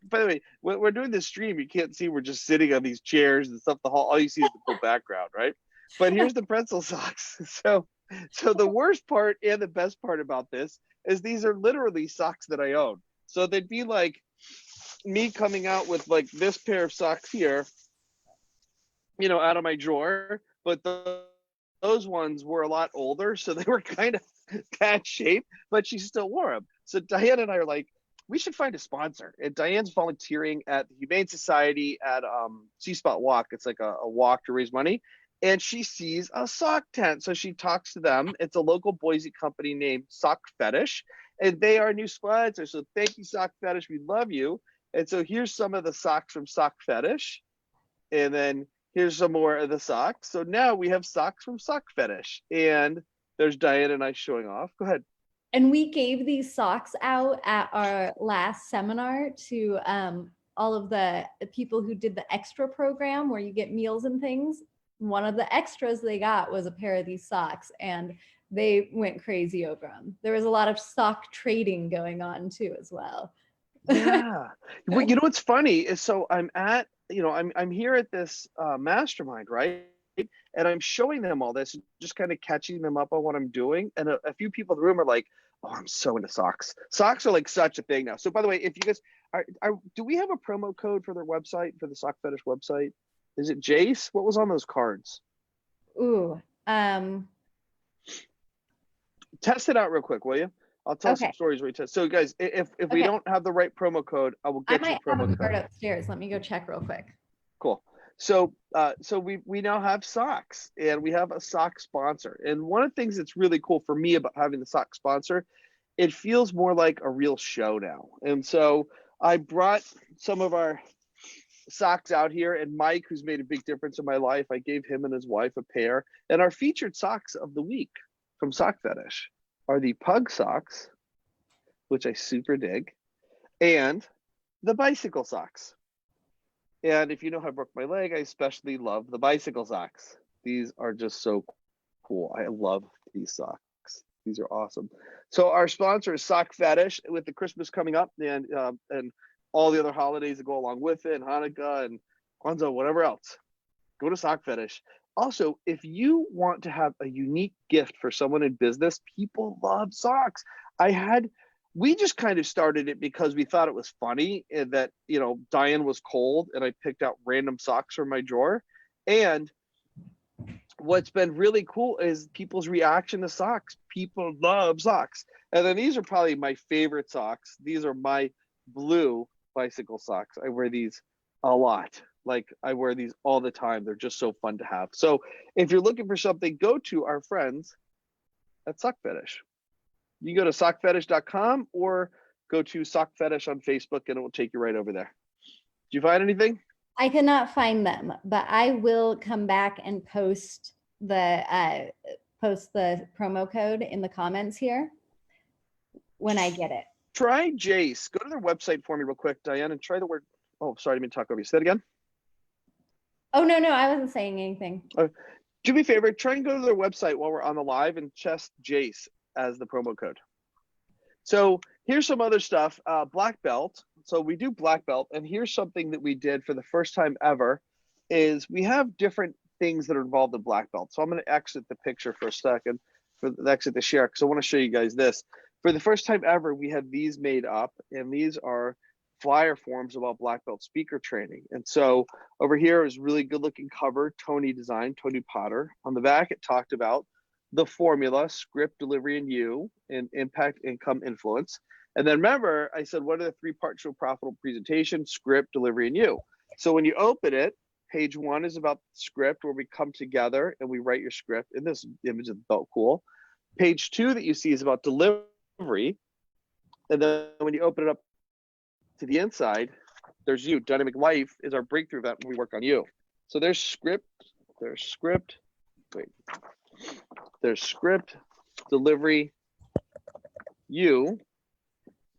By the way, when we're doing this stream, you can't see we're just sitting on these chairs and stuff. All you see is the cool background, right? But here's the pretzel socks. So the worst part and the best part about this is these are literally socks that I own. So they'd be like me coming out with like this pair of socks here, you know, out of my drawer. But those ones were a lot older, so they were kind of bad shape, but she still wore them. So Diane and I are like, we should find a sponsor. And Diane's volunteering at the Humane Society at Sea Spot Walk. It's like a walk to raise money. And she sees a sock tent. So she talks to them. It's a local Boise company named Sock Fetish. And they are a new sponsor. So thank you, Sock Fetish. We love you. And so here's some of the socks from Sock Fetish. And then here's some more of the socks. So now we have socks from Sock Fetish. And there's Diane and I showing off. Go ahead. And we gave these socks out at our last seminar to all of the people who did the extra program where you get meals and things. One of the extras they got was a pair of these socks, and they went crazy over them. There was a lot of sock trading going on too as well. Yeah. Well, you know what's funny is, so I'm at, I'm here at this mastermind, right? And I'm showing them all this, just kind of catching them up on what I'm doing. And a few people in the room are like, "Oh, I'm so into socks. Socks are like such a thing now." So by the way, if you guys do we have a promo code for their website, for the Sock Fetish website? Is it Jase? What was on those cards? Ooh, Test it out real quick, will you? I'll tell some okay. stories where you test. So guys, if we Okay. don't have the right promo code, I will I get you might a have promo a card code. upstairs. Let me go check real quick. Cool. So we now have socks, and we have a sock sponsor. And one of the things that's really cool for me about having the sock sponsor, it feels more like a real show now. And so I brought some of our socks out here, and Mike, who's made a big difference in my life, I gave him and his wife a pair. And our featured socks of the week from Sock Fetish are the pug socks, which I super dig, and the bicycle socks. And if you know how I broke my leg, I especially love the bicycle socks. These are just so cool. I love these socks. These are awesome. So our sponsor is Sock Fetish, with the Christmas coming up, and all the other holidays that go along with it, and Hanukkah and Kwanzaa, whatever else. Go to Sock Fetish. Also, if you want to have a unique gift for someone in business, people love socks. We just kind of started it because we thought it was funny, and that, Diane was cold and I picked out random socks from my drawer. And what's been really cool is people's reaction to socks. People love socks. And then these are probably my favorite socks. These are my blue bicycle socks. I wear these a lot. Like, I wear these all the time. They're just so fun to have. So if you're looking for something, go to our friends at Sock Fetish. You go to sockfetish.com or go to Sock Fetish on Facebook, and it will take you right over there. Did you find anything? I could not find them, but I will come back and post the promo code in the comments here when I get it. Try Jase. Go to their website for me real quick, Diane, and try the word. Oh, sorry, I didn't mean to talk over you. Say that again. Oh, no, I wasn't saying anything. Do me a favor, try and go to their website while we're on the live and test Jase as the promo code. So here's some other stuff. Black belt. So we do black belt, and here's something that we did for the first time ever, is we have different things that are involved in black belt. So I'm going to exit the picture for a second, exit the share, because I want to show you guys this. For the first time ever, we had these made up, and these are flyer forms about black belt speaker training. And so over here is really good looking cover, Tony designed, Tony Potter. On the back, it talked about the formula, script, delivery, and you, and impact, income, influence. And then remember, I said, what are the 3 parts to a profitable presentation? Script, delivery, and you. So when you open it, page 1 is about script, where we come together and we write your script. And this image is felt cool. Page 2 that you see is about delivery. And then when you open it up to the inside, there's you. Dynamic Life is our breakthrough event when we work on you. So there's script, there's script, delivery, you,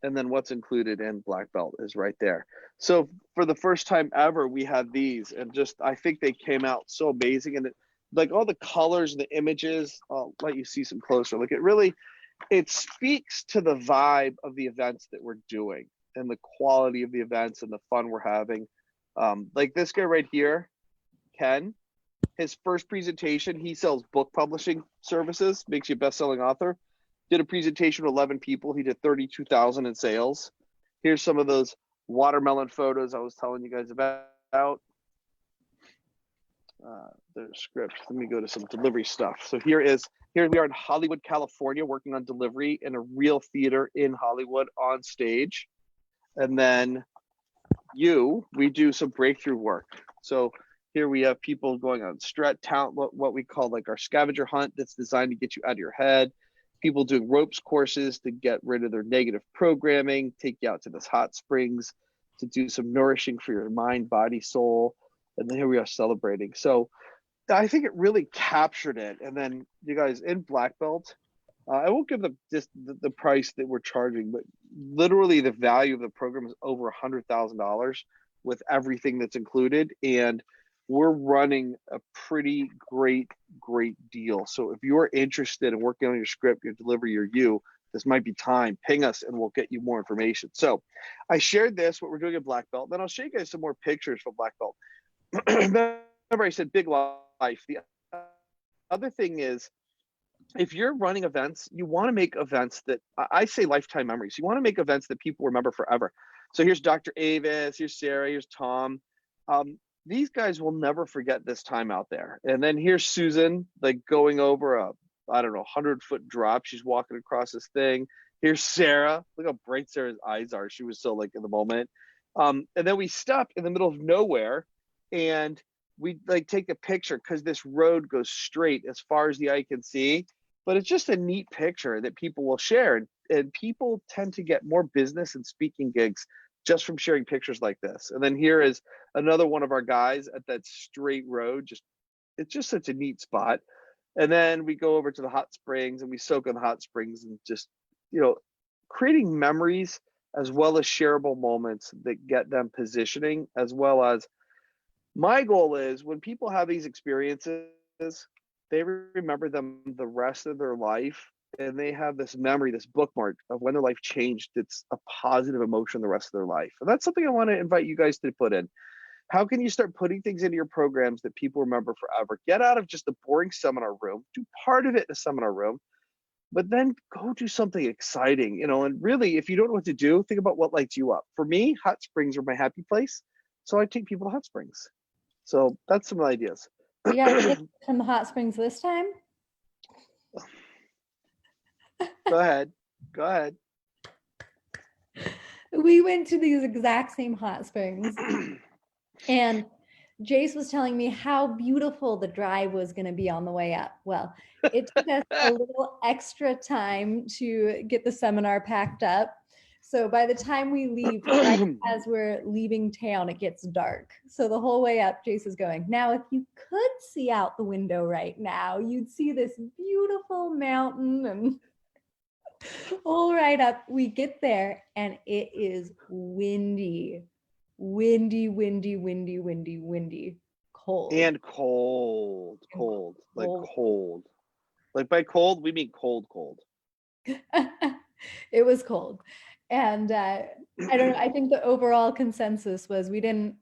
and then what's included in black belt is right there. So for the first time ever, we had these, and just, I think they came out so amazing. And like all the colors and the images, I'll let you see some closer. Like, it speaks to the vibe of the events that we're doing, and the quality of the events and the fun we're having. Like this guy right here, Ken, his first presentation, he sells book publishing services, makes you a best-selling author. Did a presentation with 11 people. He did 32,000 in sales. Here's some of those watermelon photos I was telling you guys about. The script. Let me go to some delivery stuff. So here we are in Hollywood, California, working on delivery in a real theater in Hollywood on stage. And then we do some breakthrough work. So here we have people going on stretch talent, what we call like our scavenger hunt, that's designed to get you out of your head. People doing ropes courses to get rid of their negative programming, take you out to this hot springs to do some nourishing for your mind, body, soul. And then here we are celebrating. So I think it really captured it. And then you guys in black belt, I won't give the price that we're charging, but literally the value of the program is over $100,000 with everything that's included. And we're running a pretty great deal. So if you're interested in working on your script, your delivery, your you, this might be time. Ping us and we'll get you more information. So I shared this, what we're doing at Black Belt. Then I'll show you guys some more pictures from Black Belt. Remember I said big life. The other thing is, if you're running events, you want to make events that I say lifetime memories. You want to make events that people remember forever. So here's Dr. Avis, here's Sarah, here's Tom. These guys will never forget this time out there. And then here's Susan, like going over a, I don't know, 100-foot drop. She's walking across this thing. Here's Sarah. Look how bright Sarah's eyes are. She was so like in the moment. And then we stop in the middle of nowhere and we like take a picture because this road goes straight as far as the eye can see. But it's just a neat picture that people will share. And people tend to get more business and speaking gigs just from sharing pictures like this. And then here is another one of our guys at that straight road. It's just such a neat spot. And then we go over to the hot springs and we soak in the hot springs and just, you know, creating memories as well as shareable moments that get them positioning, as well as my goal is when people have these experiences, they remember them the rest of their life, and they have this memory, this bookmark of when their life changed. It's a positive emotion the rest of their life. And that's something I want to invite you guys to put in. How can you start putting things into your programs that people remember forever? Get out of just the boring seminar room, do part of it in a seminar room, but then go do something exciting, you know. And really, if you don't know what to do, think about what lights you up. For me, hot springs are my happy place. So I take people to hot springs. So that's some ideas. You got to from the hot springs this time? Go ahead. We went to these exact same hot springs. And Jase was telling me how beautiful the drive was going to be on the way up. Well, it took us a little extra time to get the seminar packed up. So by the time we leave, right as we're leaving town, it gets dark. So the whole way up, Jase is going, now, if you could see out the window right now, you'd see this beautiful mountain. And all right up, we get there and it is windy. Windy, cold. And cold. Like by cold, we mean cold. It was cold. And I don't know, I think the overall consensus was we didn't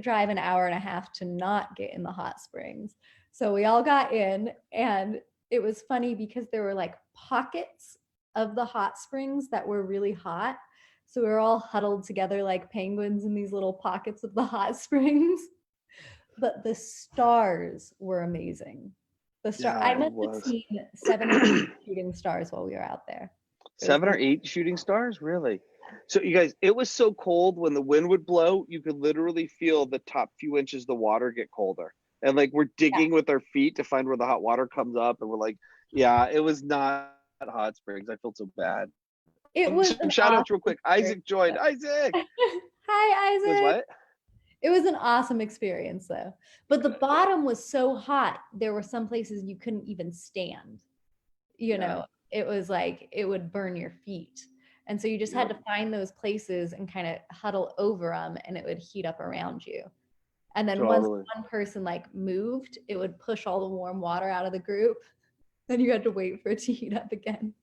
drive an hour and a half to not get in the hot springs. So we all got in, and it was funny because there were like pockets of the hot springs that were really hot. So we were all huddled together like penguins in these little pockets of the hot springs. But the stars were amazing. I must have seen 7 or 8 shooting stars while we were out there. 7 or 8 shooting stars? Really? So you guys, it was so cold when the wind would blow, you could literally feel the top few inches of the water get colder. And like we're digging with our feet to find where the hot water comes up. And we're like, yeah, it was not hot springs. I felt so bad. It was shout out real quick. Isaac joined. Isaac. Hi, Isaac. It was what? It was an awesome experience though. But the bottom was so hot, there were some places you couldn't even stand. You know, it was like it would burn your feet. And so you just had to find those places and kind of huddle over them, and it would heat up around you. And then once one person like moved, it would push all the warm water out of the group. Then you had to wait for it to heat up again.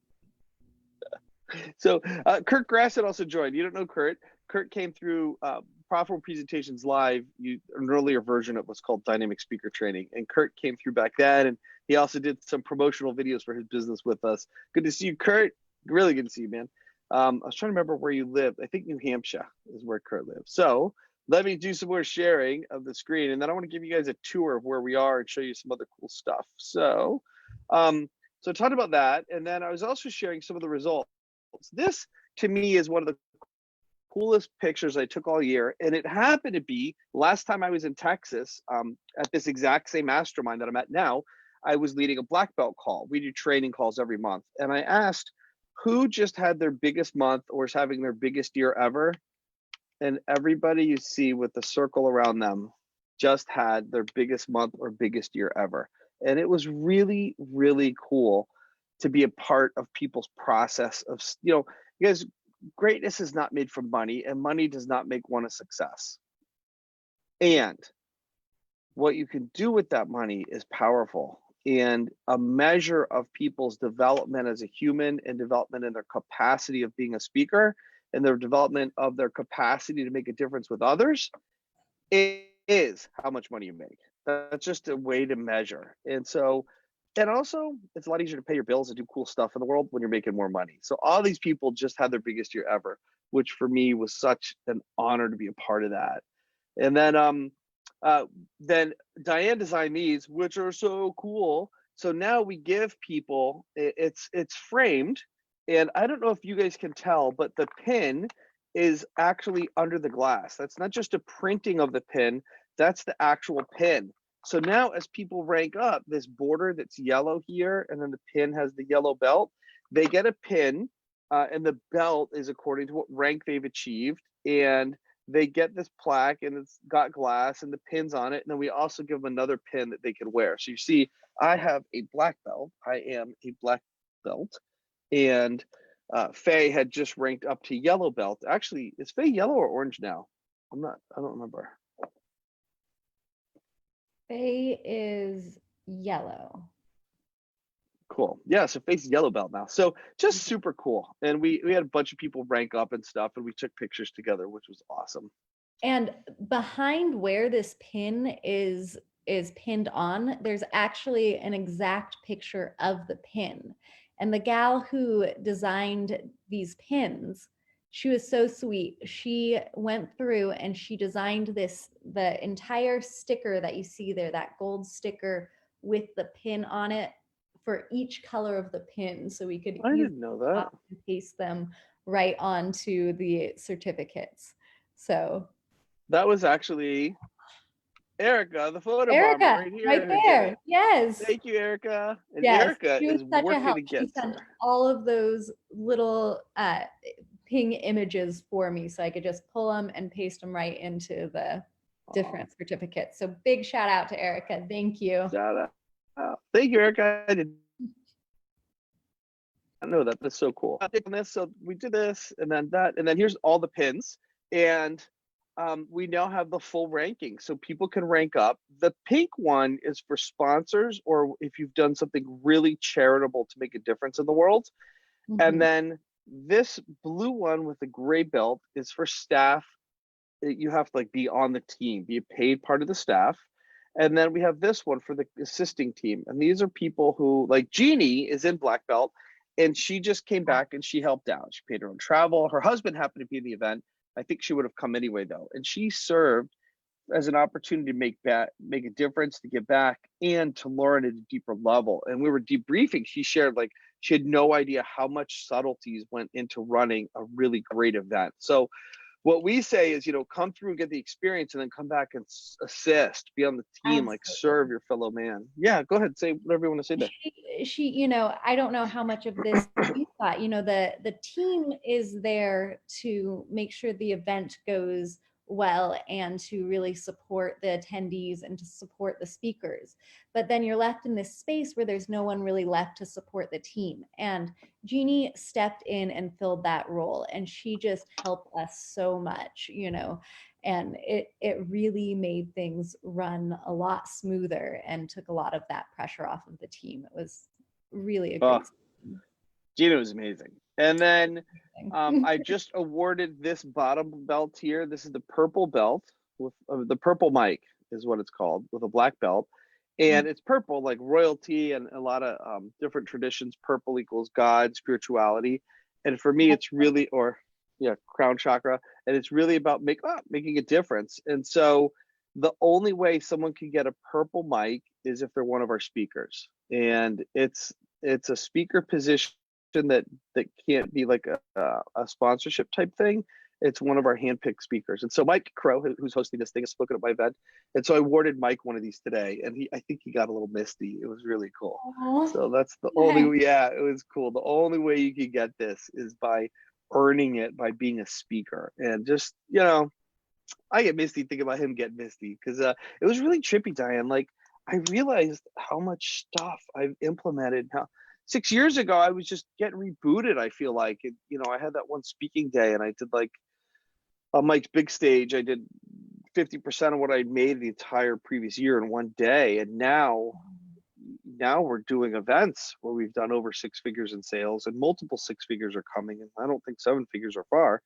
So Kurt Grassett also joined. You don't know Kurt. Kurt came through Profitable Presentations Live, an earlier version of what's called Dynamic Speaker Training. And Kurt came through back then, and he also did some promotional videos for his business with us. Good to see you, Kurt. Really good to see you, man. I was trying to remember where you lived. I think New Hampshire is where Kurt lives. So let me do some more sharing of the screen, and then I want to give you guys a tour of where we are and show you some other cool stuff. So, so talk about that, and then I was also sharing some of the results. This, to me, is one of the coolest pictures I took all year, and it happened to be last time I was in Texas at this exact same mastermind that I'm at now. I was leading a black belt call. We do training calls every month, and I asked who just had their biggest month or is having their biggest year ever, and everybody you see with the circle around them just had their biggest month or biggest year ever. And it was really, really cool to be a part of people's process of, you know, because greatness is not made from money, and money does not make one a success. And what you can do with that money is powerful. And a measure of people's development as a human and development in their capacity of being a speaker and their development of their capacity to make a difference with others is how much money you make. That's just a way to measure. And so, and also, it's a lot easier to pay your bills and do cool stuff in the world when you're making more money. So all these people just had their biggest year ever, which for me was such an honor to be a part of that. And then Diane designed these, which are so cool. So now we give people, it's framed, and I don't know if you guys can tell, but the pin is actually under the glass. That's not just a printing of the pin, that's the actual pin. So now as people rank up, this border that's yellow here, and then the pin has the yellow belt, they get a pin, and the belt is according to what rank they've achieved. And they get this plaque, and it's got glass and the pins on it. And then we also give them another pin that they can wear. So you see, I have a black belt. I am a black belt. And Faye had just ranked up to yellow belt. Actually, is Faye yellow or orange now? I don't remember. Faye is yellow. Cool. Yeah, so Faye's yellow belt now. So just super cool. And we had a bunch of people rank up and stuff, and we took pictures together, which was awesome. And behind where this pin is pinned on, there's actually an exact picture of the pin. And the gal who designed these pins, she was so sweet. She went through and she designed the entire sticker that you see there, that gold sticker with the pin on it for each color of the pin. So we could I didn't know that. copy and paste them right onto the certificates. So that was actually Erica, the photo Erica, bomber, right here. right there. Yes. Thank you, Erica. And yes. Erica She was is such a working help. to get She sent there. all of those little ping images for me, so I could just pull them and paste them right into the different certificates. So big shout out to Erica. Thank you. Shout out. Thank you, Erica. I did not know that. That's so cool. So we did this, and then that, and then here's all the pins. And we now have the full ranking, so people can rank up. The pink one is for sponsors, or if you've done something really charitable to make a difference in the world. Mm-hmm. And then this blue one with the gray belt is for staff. You have to like be on the team, be a paid part of the staff. And then we have this one for the assisting team. And these are people who, like Jeannie is in black belt, and she just came back and she helped out. She paid her own travel. Her husband happened to be in the event. I think she would have come anyway though. And she served as an opportunity to make a difference, to give back, and to learn at a deeper level. And we were debriefing. She shared like she had no idea how much subtleties went into running a really great event. So what we say is, come through and get the experience, and then come back and assist, be on the team, like serve your fellow man. Yeah, go ahead, say whatever you want to say there. She I don't know how much of this you thought, the team is there to make sure the event goes well and to really support the attendees and to support the speakers. But then you're left in this space where there's no one really left to support the team. And Jeannie stepped in and filled that role, and she just helped us so much, and it really made things run a lot smoother and took a lot of that pressure off of the team. It was really a great season. Gina was amazing. And then I just awarded this bottom belt here. This is the purple belt with the purple mic is what it's called, with a black belt. And it's purple, like royalty and a lot of different traditions. Purple equals God, spirituality. And for me, it's really, crown chakra. And it's really about making a difference. And so the only way someone can get a purple mic is if they're one of our speakers. And it's a speaker position that can't be like a sponsorship type thing. It's one of our handpicked speakers. And so Mike Crow, who's hosting this thing, has spoken at my event. And so I awarded Mike one of these today, and I think he got a little misty. It was really cool. Aww. So that's the only, it was cool. The only way you could get this is by earning it by being a speaker. And just, I get misty thinking about him getting misty, because it was really trippy, Diane. Like, I realized how much stuff I've implemented now. 6 years ago, I was just getting rebooted, I feel like. I had that one speaking day, and I did like on Mike's big stage, I did 50% of what I made the entire previous year in one day. And now we're doing events where we've done over 6 figures in sales, and multiple 6 figures are coming. And I don't think 7 figures are far,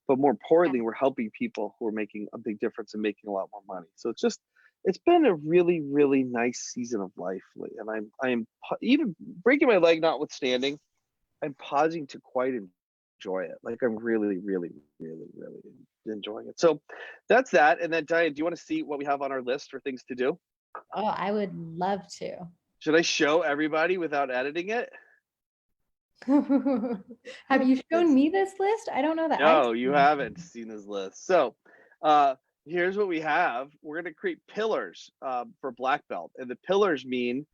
but more importantly, we're helping people who are making a big difference and making a lot more money. So it's been a really, really nice season of life. And I'm even breaking my leg notwithstanding, I'm pausing to quite enjoy it. Like I'm really, really, really, really enjoying it. So that's that. And then Diane, do you want to see what we have on our list for things to do? Oh, I would love to. Should I show everybody without editing it? Have you shown me this list? I don't know that. No, you haven't seen this list. So here's what we have. We're going to create pillars for black belt. And the pillars mean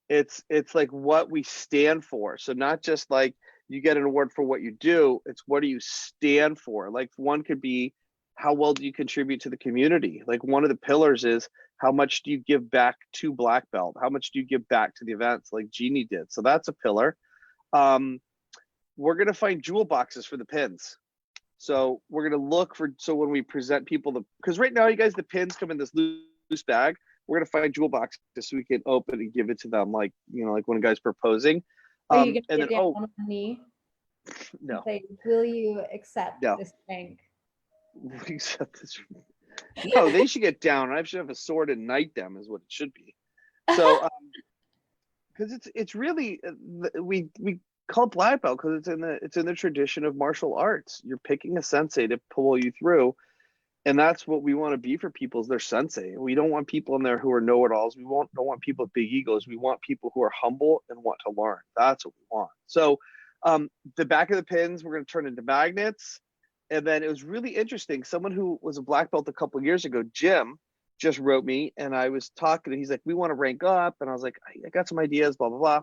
it's like what we stand for. So not just like you get an award for what you do, it's what do you stand for? Like one could be, how well do you contribute to the community? Like one of the pillars is, how much do you give back to black belt? How much do you give back to the events like Jeannie did? So that's a pillar. We're going to find jewel boxes for the pins. So we're going to look for, so when we present people, because right now, you guys, the pins come in this loose bag. We're going to find jewel boxes so we can open and give it to them, like, you know, like when a guy's proposing. Are you going to get down on one knee? No. Say, will you accept this rank? Accept this. No, they should get down. I should have a sword and knight them, is what it should be. So, because it's really we call it black belt because it's in the tradition of martial arts. You're picking a sensei to pull you through, and that's what we want to be for people, is their sensei. We don't want people in there who are know-it-alls. We don't want people with big egos. We want people who are humble and want to learn. That's what we want. So the back of the pins we're going to turn into magnets. And then it was really interesting. Someone who was a black belt a couple of years ago, Jim, just wrote me, and I was talking, and he's like, we want to rank up. And I was like, I got some ideas, blah, blah, blah.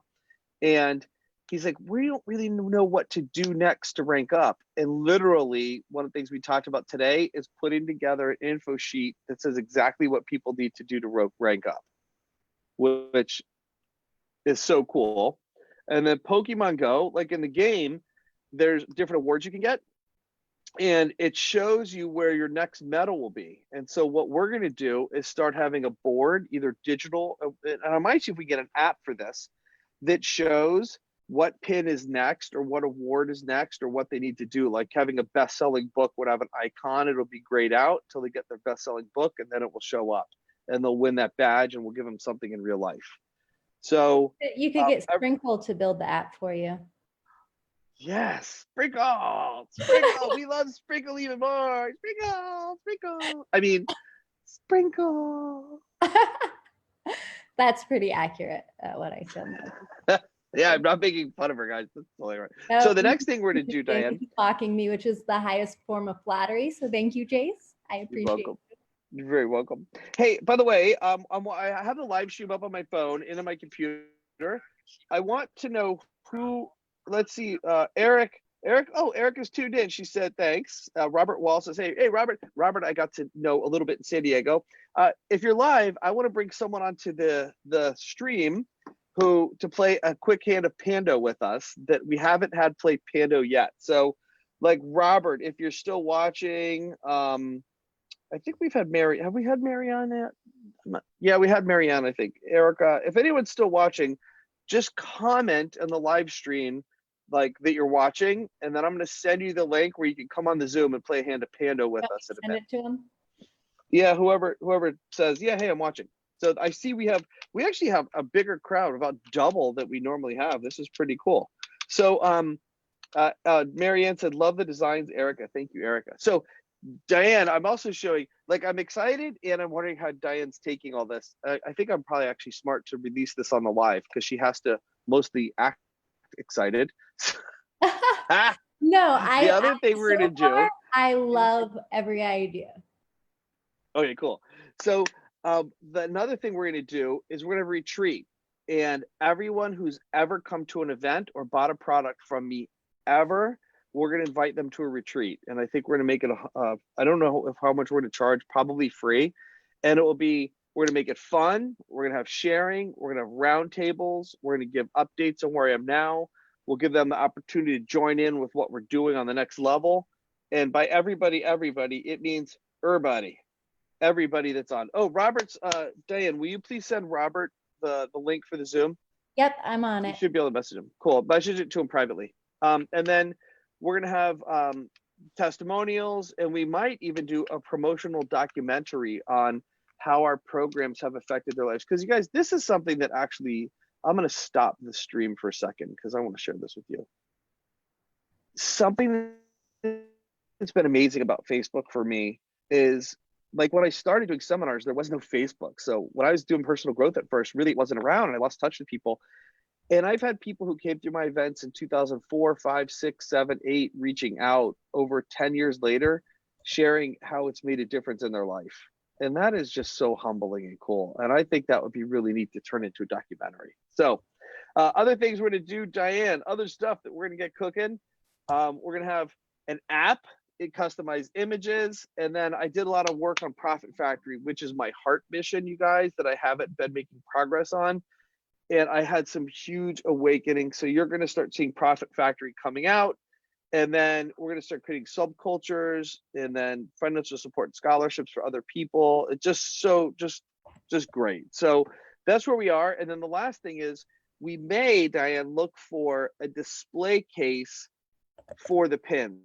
And he's like, we don't really know what to do next to rank up. And literally, one of the things we talked about today is putting together an info sheet that says exactly what people need to do to rank up, which is so cool. And then Pokemon Go, like in the game, there's different awards you can get. And it shows you where your next medal will be. And so what we're going to do is start having a board, either digital, and I might see if we get an app for this, that shows what pin is next or what award is next or what they need to do. Like having a best-selling book would have an icon. It'll be grayed out till they get their best-selling book, and then it will show up. And they'll win that badge, and we'll give them something in real life. So you could get Sprinkle to build the app for you. Yes, Sprinkle. We love Sprinkle even more. Sprinkle. I mean, Sprinkle. That's pretty accurate, what I said. Yeah, I'm not making fun of her, guys. That's totally right. No, so the next thing we're going to do, Diane. Mocking me, which is the highest form of flattery. So thank you, Jase. I appreciate it. You're very welcome. Hey, by the way, I have the live stream up on my phone and on my computer. I want to know who. Let's see, Eric, Eric is tuned in. She said, thanks. Robert Wall says, hey, Robert, I got to know a little bit in San Diego. If you're live, I want to bring someone onto the stream to play a quick hand of Pando with us that we haven't had play Pando yet. So like Robert, if you're still watching, I think we've had Mary. Have we had Marianne yet? Yeah, we had Marianne, I think. Erica, if anyone's still watching, just comment on the live stream like that you're watching, and then I'm going to send you the link where you can come on the Zoom and play a hand of Pando with us in a minute. Send it to him. Yeah, whoever says, yeah, hey, I'm watching. So I see we actually have a bigger crowd, about double that we normally have. This is pretty cool. So Marianne said, love the designs, Erica. Thank you, Erica. So Diane, I'm also showing, like, I'm excited, and I'm wondering how Diane's taking all this. I think I'm probably actually smart to release this on the live because she has to mostly act excited. No, the other thing we're gonna do. I love every idea. Okay, cool. So another thing we're gonna do is we're gonna retreat, and everyone who's ever come to an event or bought a product from me ever, we're going to invite them to a retreat. And I think we're going to make it, I don't know how much we're going to charge, probably free. And it will be, we're going to make it fun. We're going to have sharing. We're going to have round tables. We're going to give updates on where I am now. We'll give them the opportunity to join in with what we're doing on the next level. And by everybody, it means everybody. everybody that's on. Oh, Robert's, Diane, will you please send Robert the link for the Zoom? Yep, I'm on You it. should be able to message him. Cool. Message it to him privately. And then we're going to have testimonials, and we might even do a promotional documentary on how our programs have affected their lives. Because you guys, this is something that actually, I'm going to stop the stream for a second because I want to share this with you. Something that's been amazing about Facebook for me is, like, when I started doing seminars, there was no Facebook. So when I was doing personal growth at first, really it wasn't around, and I lost touch with people. And I've had people who came through my events in 2004, 5, 6, 7, 8, reaching out over 10 years later, sharing how it's made a difference in their life. And that is just so humbling and cool. And I think that would be really neat to turn into a documentary. So other things we're going to do, Diane, other stuff that we're going to get cooking. We're going to have an app, it customized images. And then I did a lot of work on Profit Factory, which is my heart mission, you guys, that I haven't been making progress on. And I had some huge awakening. So you're going to start seeing Profit Factory coming out. And then we're going to start creating subcultures and then financial support and scholarships for other people. It's just just great. So that's where we are. And then the last thing is, we may, Diane, look for a display case for the pins.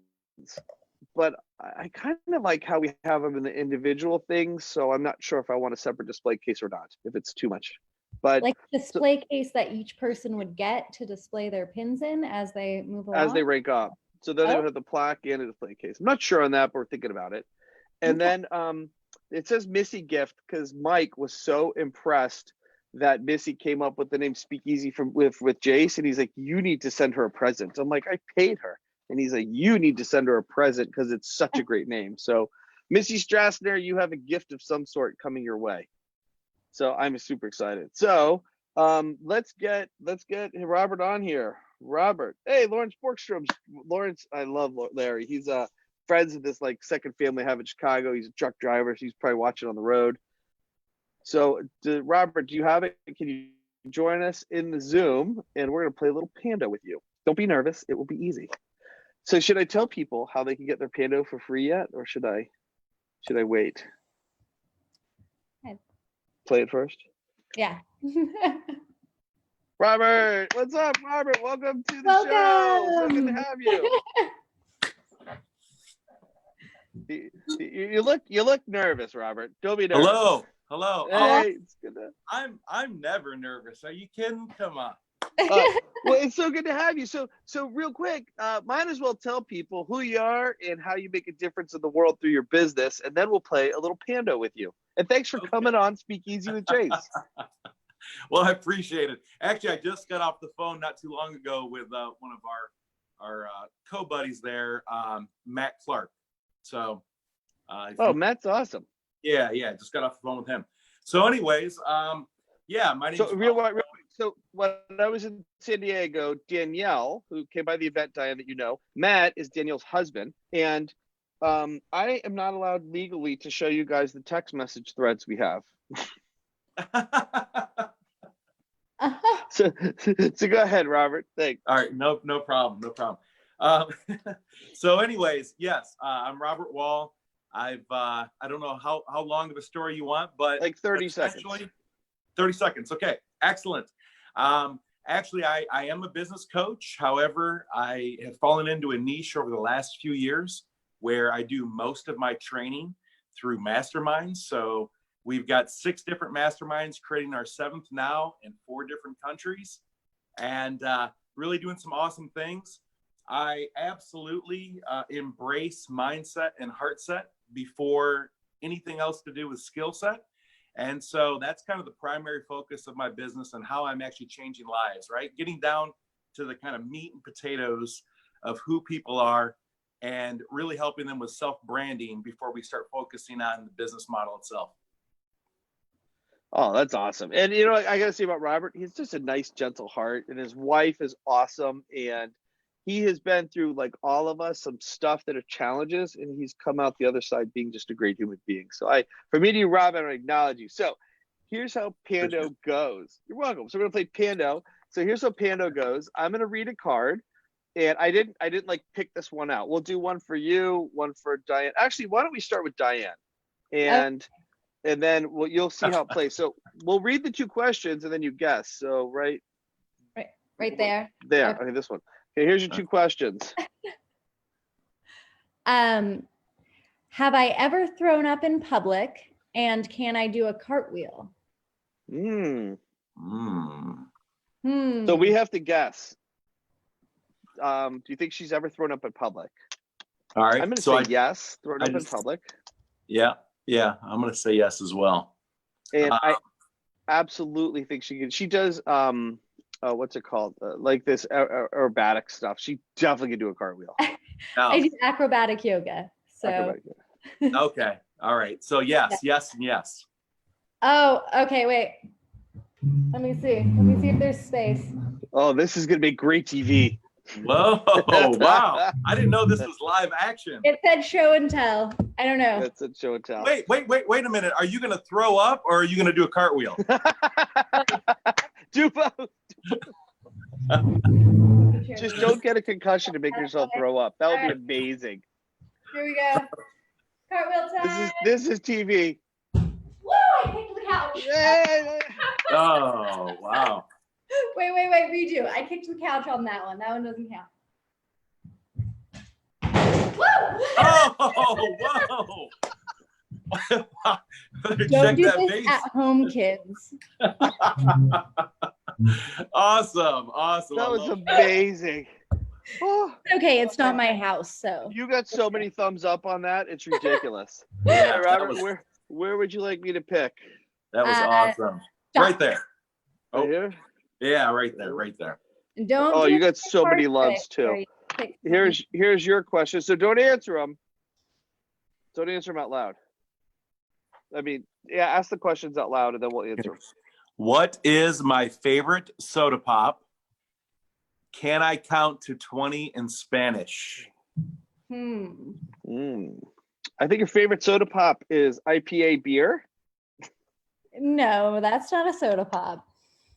But I kind of like how we have them in the individual things. So I'm not sure if I want a separate display case or not, if it's too much. But Like display case that each person would get to display their pins in as they move along. as they rank up. So then they would have the plaque and a display case. I'm not sure on that, but we're thinking about it. And then it says Missy gift because Mike was so impressed that Missy came up with the name Speakeasy with Jase, and he's like, you need to send her a present. I'm like, I paid her. And he's like, you need to send her a present because it's such a great name. So Missy Strassner, you have a gift of some sort coming your way. So I'm super excited. So let's get Robert on here. Robert, hey, Lawrence Borkstrom. Lawrence, I love Larry. He's friends of this like second family I have in Chicago. He's a truck driver, so he's probably watching on the road. So Robert, do you have it? Can you join us in the Zoom? And we're gonna play a little Pando with you. Don't be nervous. It will be easy. So should I tell people how they can get their Pando for free yet, or should I wait? Play it first. Yeah. Robert, what's up, Robert? Welcome to the show. So good to have you. You look nervous, Robert. Don't be nervous. Hello. Hey, it's good to... I'm never nervous. Are you kidding? Come on. Well, it's so good to have you. So real quick, might as well tell people who you are and how you make a difference in the world through your business, and then we'll play a little Pando with you. And thanks for coming on Speakeasy with Jase. Well, I appreciate it. Actually, I just got off the phone not too long ago with one of our co-buddies there, Matt Clark. So, Matt's awesome. Yeah, just got off the phone with him. So, anyways, yeah, my name. So real quick. So when I was in San Diego, Danielle, who came by the event, Diane, that you know, Matt is Danielle's husband, and I am not allowed legally to show you guys the text message threads we have. So go ahead, Robert. Thanks. All right, no problem. So anyways, yes, I'm Robert Wall. I don't know how long of a story you want, but like 30 seconds. 30 seconds. Okay, excellent. Actually, I am a business coach. However, I have fallen into a niche over the last few years where I do most of my training through masterminds. So we've got 6 different masterminds, creating our 7th now in 4 different countries, and really doing some awesome things. I absolutely embrace mindset and heart set before anything else to do with skill set. And so that's kind of the primary focus of my business and how I'm actually changing lives, right? Getting down to the kind of meat and potatoes of who people are and really helping them with self-branding before we start focusing on the business model itself. Oh, that's awesome. And you know, I got to say about Robert, he's just a nice, gentle heart, and his wife is awesome. And he has been through, like all of us, some stuff that are challenges, and he's come out the other side being just a great human being. So for me to you, Robin, I acknowledge you. So here's how Pando goes. You're welcome. So we're gonna play Pando. So here's how Pando goes. I'm gonna read a card, and I didn't like pick this one out. We'll do one for you, one for Diane. Actually, why don't we start with Diane? And and then you'll see how it plays. So we'll read the two questions and then you guess. So right there. there. Okay. Okay, this one. Okay, here's your two questions. Have I ever thrown up in public, and can I do a cartwheel? Mm. Hmm. So we have to guess. Do you think she's ever thrown up in public? All right. I'm going to so say yes, thrown up in public. Yeah. I'm going to say yes as well. And I absolutely think she can. She does, what's it called? Like this aerobatic stuff. She definitely can do a cartwheel. I do acrobatic yoga. So Acrobatic yoga. Okay. All right. So yes, and yes. Oh, okay, wait. Let me see if there's space. Oh, this is going to be great TV. Whoa! Wow! I didn't know this was live action. It said show and tell. I don't know. That's a show and tell. Wait a minute. Are you gonna throw up or are you gonna do a cartwheel? Do both. Just don't get a concussion to make yourself throw up. That would be amazing. Here we go. Cartwheel time. This is TV. Woo! I kicked the couch. Yay! Oh wow! Wait, redo. I kicked the couch on that one. That one doesn't count. Woo! Oh, whoa! Don't do this at home, kids. Awesome. That was amazing. Oh, Okay, it's not my house, so. you got so many thumbs up on that. It's ridiculous. Yeah, Robert, where would you like me to pick? That was awesome. Stop. Right there. Right here? Yeah, right there. Don't. Oh, do you got the so many hard loves trick where too. you pick Here's your question. So don't answer them. Don't answer them out loud. I mean, yeah, ask the questions out loud and then we'll answer them. What is my favorite soda pop? Can I count to 20 in Spanish? Hmm. I think your favorite soda pop is IPA beer. No, that's not a soda pop.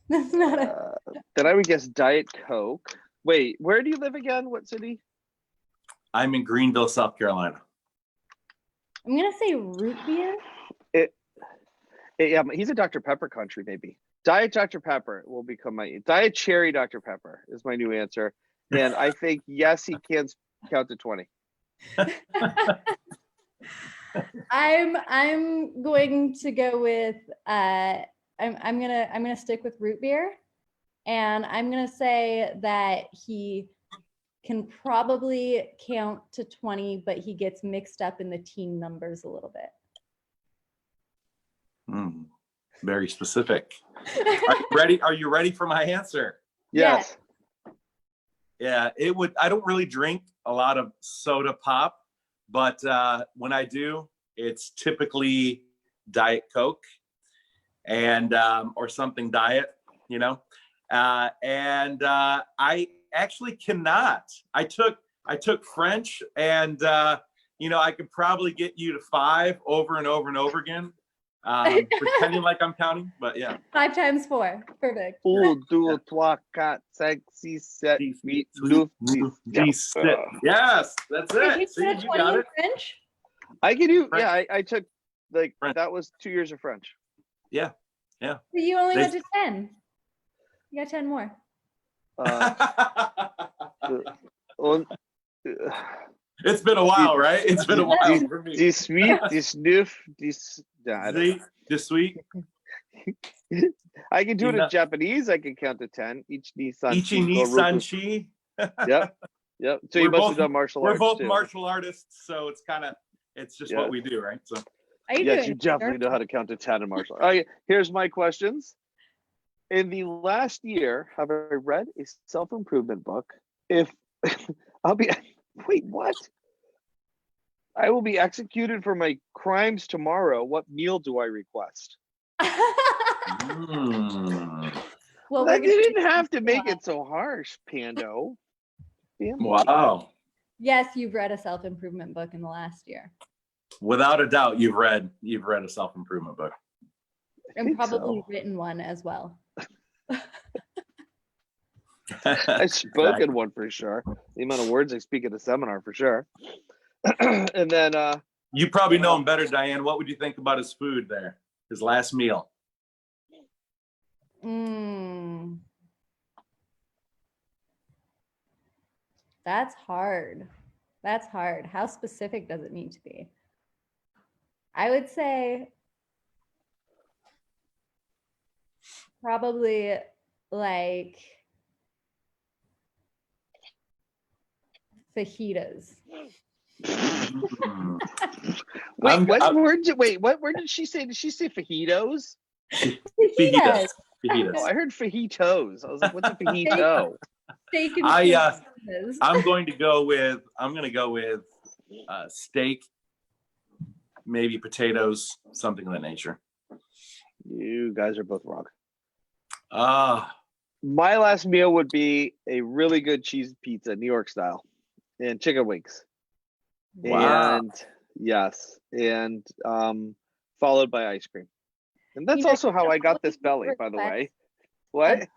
That's not a. Then I would guess Diet Coke. Wait, where do you live again? What city? I'm in Greenville, South Carolina. I'm gonna say root beer. Yeah, he's a Dr. Pepper country, maybe. Diet Dr. Pepper will become my Diet Cherry Dr. Pepper is my new answer. And I think yes, he can count to 20. I'm going to go with I'm gonna stick with root beer, and I'm gonna say that he can probably count to 20, but he gets mixed up in the team numbers a little bit. Very specific. Are you ready for my answer? Yes. Yeah, I don't really drink a lot of soda pop, but when I do, it's typically Diet Coke and or something diet, you know. And I actually cannot. I took French, and I could probably get you to 5 over and over and over again. Pretending like I'm counting, but yeah. 5 times 4, perfect. 1, 2, 3, 4, 5, 6, 7, 8, 9, 10. Yes, that's Did it. you See, say you 20 got in it. French? I can do. French. Yeah, I took French. that was 2 years of French. Yeah. So you only went to 10. You got 10 more. It's been a while, right? It's been a while for me. The sweet, the sniff, this. The sweet. I can do it in Japanese. I can count to 10. Ichi ni sanchi. Yep. So you must have done martial arts. We're both too. martial artists, so it's just what we do, right? So. Yes, you definitely know how to count to 10 in martial arts. Okay, here's my questions. In the last year, have I read a self-improvement book? If wait, what? I will be executed for my crimes tomorrow. What meal do I request? Well, that didn't have to make it so harsh, Pando. Wow. Yes, you've read a self-improvement book in the last year. Without a doubt, you've read a self-improvement book. And probably written one as well. I've spoken one for sure. The amount of words I speak at a seminar for sure. And then You probably know him better, Diane. What would you think about his food there? His last meal? That's hard. That's hard. How specific does it need to be? I would say probably like fajitas. Wait, what word did she say? Did she say fajitos? Fajitas. Oh, I heard fajitos. I was like, what's a fajito? Steak and fajitas. I'm going to go with steak, maybe potatoes, something of that nature. You guys are both wrong. My last meal would be a really good cheese pizza, New York style, and chicken wings. Wow. And yes, and followed by ice cream. And that's also how I got this belly, by the way. What?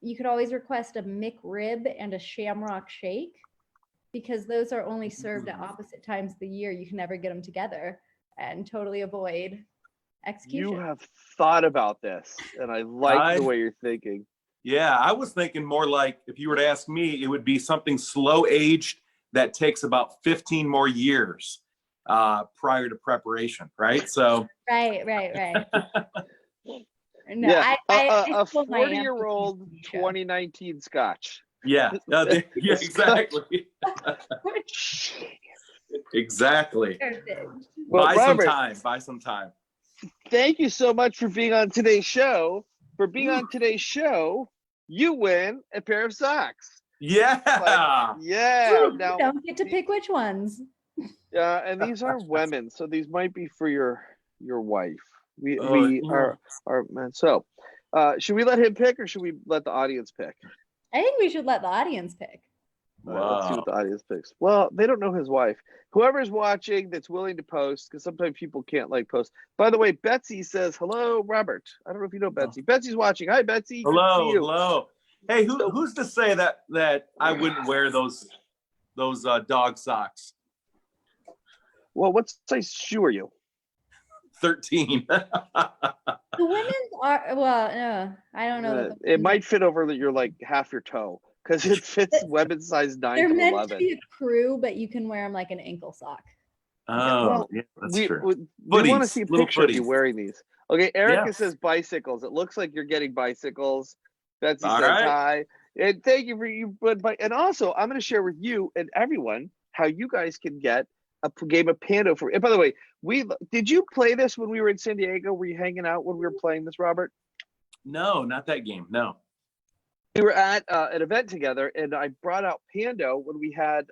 You could always request a McRib and a Shamrock Shake, because those are only served at opposite times of the year. You can never get them together and totally avoid execution. You have thought about this, and I like the way you're thinking. Yeah, I was thinking more like, if you were to ask me, it would be something slow aged that takes about 15 more years prior to preparation, right? So right. No, yeah, I a 40-year-old 2019 Scotch. Yeah, yeah, exactly. Exactly. Perfect. Well, Buy Robert, some time. Thank you so much for being on today's show. For being on today's show, you win a pair of socks. Yeah. Ooh, Now, you don't get to pick which ones. And these are women, so these might be for your wife. We are men. So, should we let him pick, or should we let the audience pick? I think we should let the audience pick. Wow. Let's see what the audience picks. Well, they don't know his wife. Whoever's watching that's willing to post, because sometimes people can't post. By the way, Betsy says, hello, Robert. I don't know if you know Betsy. Betsy's watching. Hi, Betsy. Hello. Hey, who's to say that I wouldn't wear those dog socks? Well, what size shoe are you? 13. The women's are, well, I don't know. It might fit over your half your toe, because it fits women's size 9 They're to meant 11. to be a crew, but you can wear them like an ankle sock. Oh, yeah, that's true. We want to see a picture of you wearing these. Okay, Erica says bicycles. It looks like you're getting bicycles. Betsy says hi. And thank you for you. And also, I'm going to share with you and everyone how you guys can get a game of Pando for. And by the way, did you play this when we were in San Diego? Were you hanging out when we were playing this, Robert? No, not that game. No. We were at an event together, and I brought out Pando when we had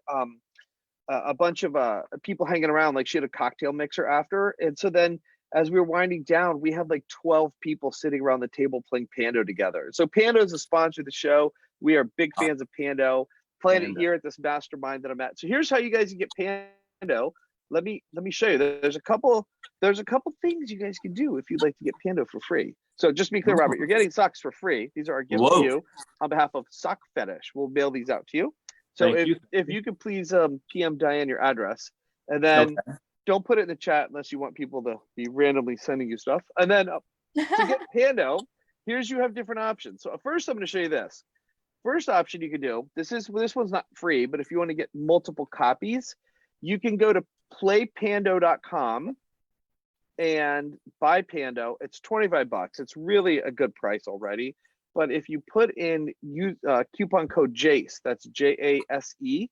a bunch of people hanging around. Like, she had a cocktail mixer after, and so then as we were winding down, we had 12 people sitting around the table playing Pando together. So Pando is a sponsor of the show. We are big fans of Pando. Playing it here at this mastermind that I'm at. So here's how you guys can get Pando. Let me show you. There's a couple things you guys can do if you'd like to get Pando for free. So just to be clear, Robert, you're getting socks for free. These are our gifts to you on behalf of Sock Fetish. We'll mail these out to you. So if you could please PM Diane your address, and then don't put it in the chat unless you want people to be randomly sending you stuff. And then to get Pando, you have different options. So first, I'm going to show you this. First option you can do, this one's not free, but if you want to get multiple copies, you can go to playpando.com and buy Pando. It's $25. It's really a good price already. But if you put in coupon code JASE, that's JASE.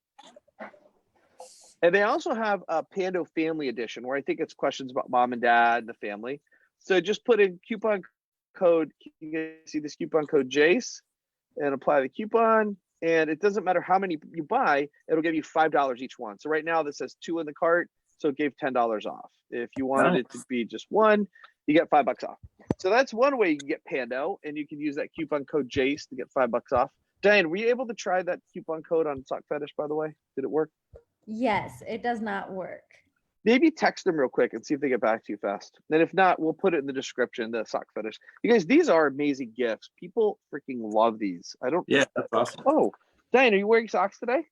And they also have a Pando Family Edition, where I think it's questions about mom and dad and the family. So just put in coupon code, you can see this coupon code JASE, and apply the coupon. And it doesn't matter how many you buy, it'll give you $5 each one. So right now this says 2 in the cart, so it gave $10 off. If you wanted it to be just 1, you get $5 off. So that's one way you can get Pando, and you can use that coupon code JASE to get $5 off. Diane, were you able to try that coupon code on Sock Fetish, by the way? Did it work? Yes, it does not work. Maybe text them real quick and see if they get back to you fast. And if not, we'll put it in the description, the Sock Fetish. You guys, these are amazing gifts. People freaking love these. Yeah, that's awesome. Oh, Diane, are you wearing socks today?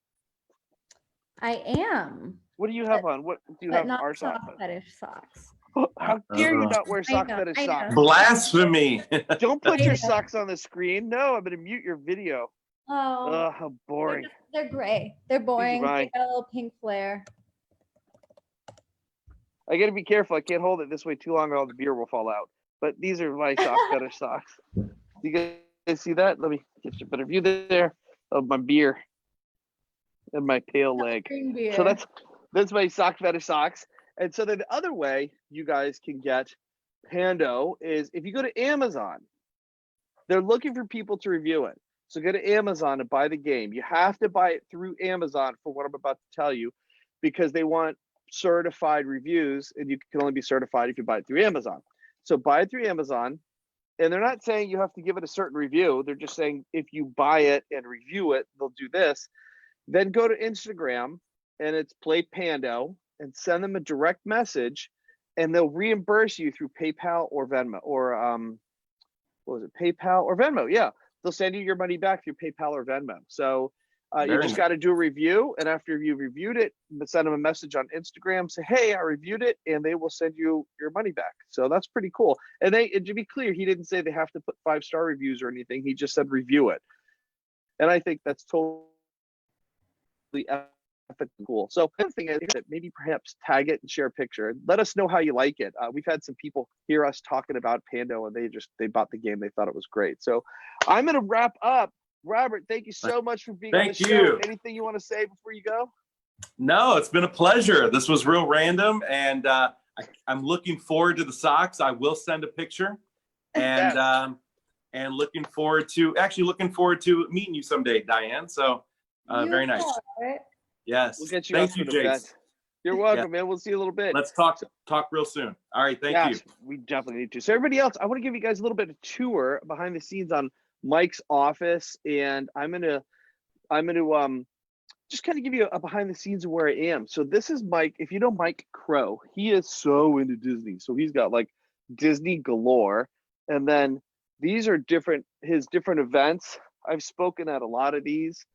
I am. What do you have on? What do you but have not our sock socks? fetish socks. How dare you Uh, not wear I sock know, fetish I know. socks? Blasphemy. Don't put I your know. socks on the screen. No, I'm gonna mute your video. Oh, Ugh, how boring. they're gray. They're boring. They mine. got a little pink flare. I gotta be careful. I can't hold it this way too long or all the beer will fall out. But these are my sock fetish socks. You guys see that? Let me get you a better view there of my beer and my pale leg. Green beer. So that's my sock fetish socks. And so then the other way you guys can get Pando is if you go to Amazon, they're looking for people to review it. So go to Amazon and buy the game. You have to buy it through Amazon for what I'm about to tell you, because they want certified reviews, and you can only be certified if you buy it through Amazon. So buy it through Amazon, and they're not saying you have to give it a certain review. They're just saying if you buy it and review it, they'll do this. Then go to Instagram, and it's Play Pando, and send them a direct message, and they'll reimburse you through PayPal or Venmo or what was it, PayPal or Venmo? Yeah, they'll send you your money back through PayPal or Venmo. So you Very just nice. got to do a review, and after you've reviewed it, send them a message on Instagram, say, "Hey, I reviewed it," and they will send you your money back. So that's pretty cool. And to be clear, he didn't say they have to put 5-star reviews or anything. He just said review it, and I think that's totally cool. So the thing is that maybe perhaps tag it and share a picture. Let us know how you like it. We've had some people hear us talking about Pando, and they bought the game. They thought it was great. So I'm going to wrap up. Robert, thank you so much for being on the Thank show. you. Anything you want to say before you go? No, it's been a pleasure. This was real random, and I'm looking forward to the socks. I will send a picture, and Yes. and looking forward to meeting you someday, Diane. So very nice. Right? Yes. We'll get you Thank out you, to an event. Jace. You're welcome, man. We'll see you a little bit. Let's talk real soon. All right. Thank you. We definitely need to. So everybody else, I want to give you guys a little bit of tour behind the scenes on Mike's office, and I'm gonna just kind of give you a behind the scenes of where I am. So this is Mike. If you know Mike Crow, he is so into Disney. So he's got like Disney galore, and then these are his different events. I've spoken at a lot of these.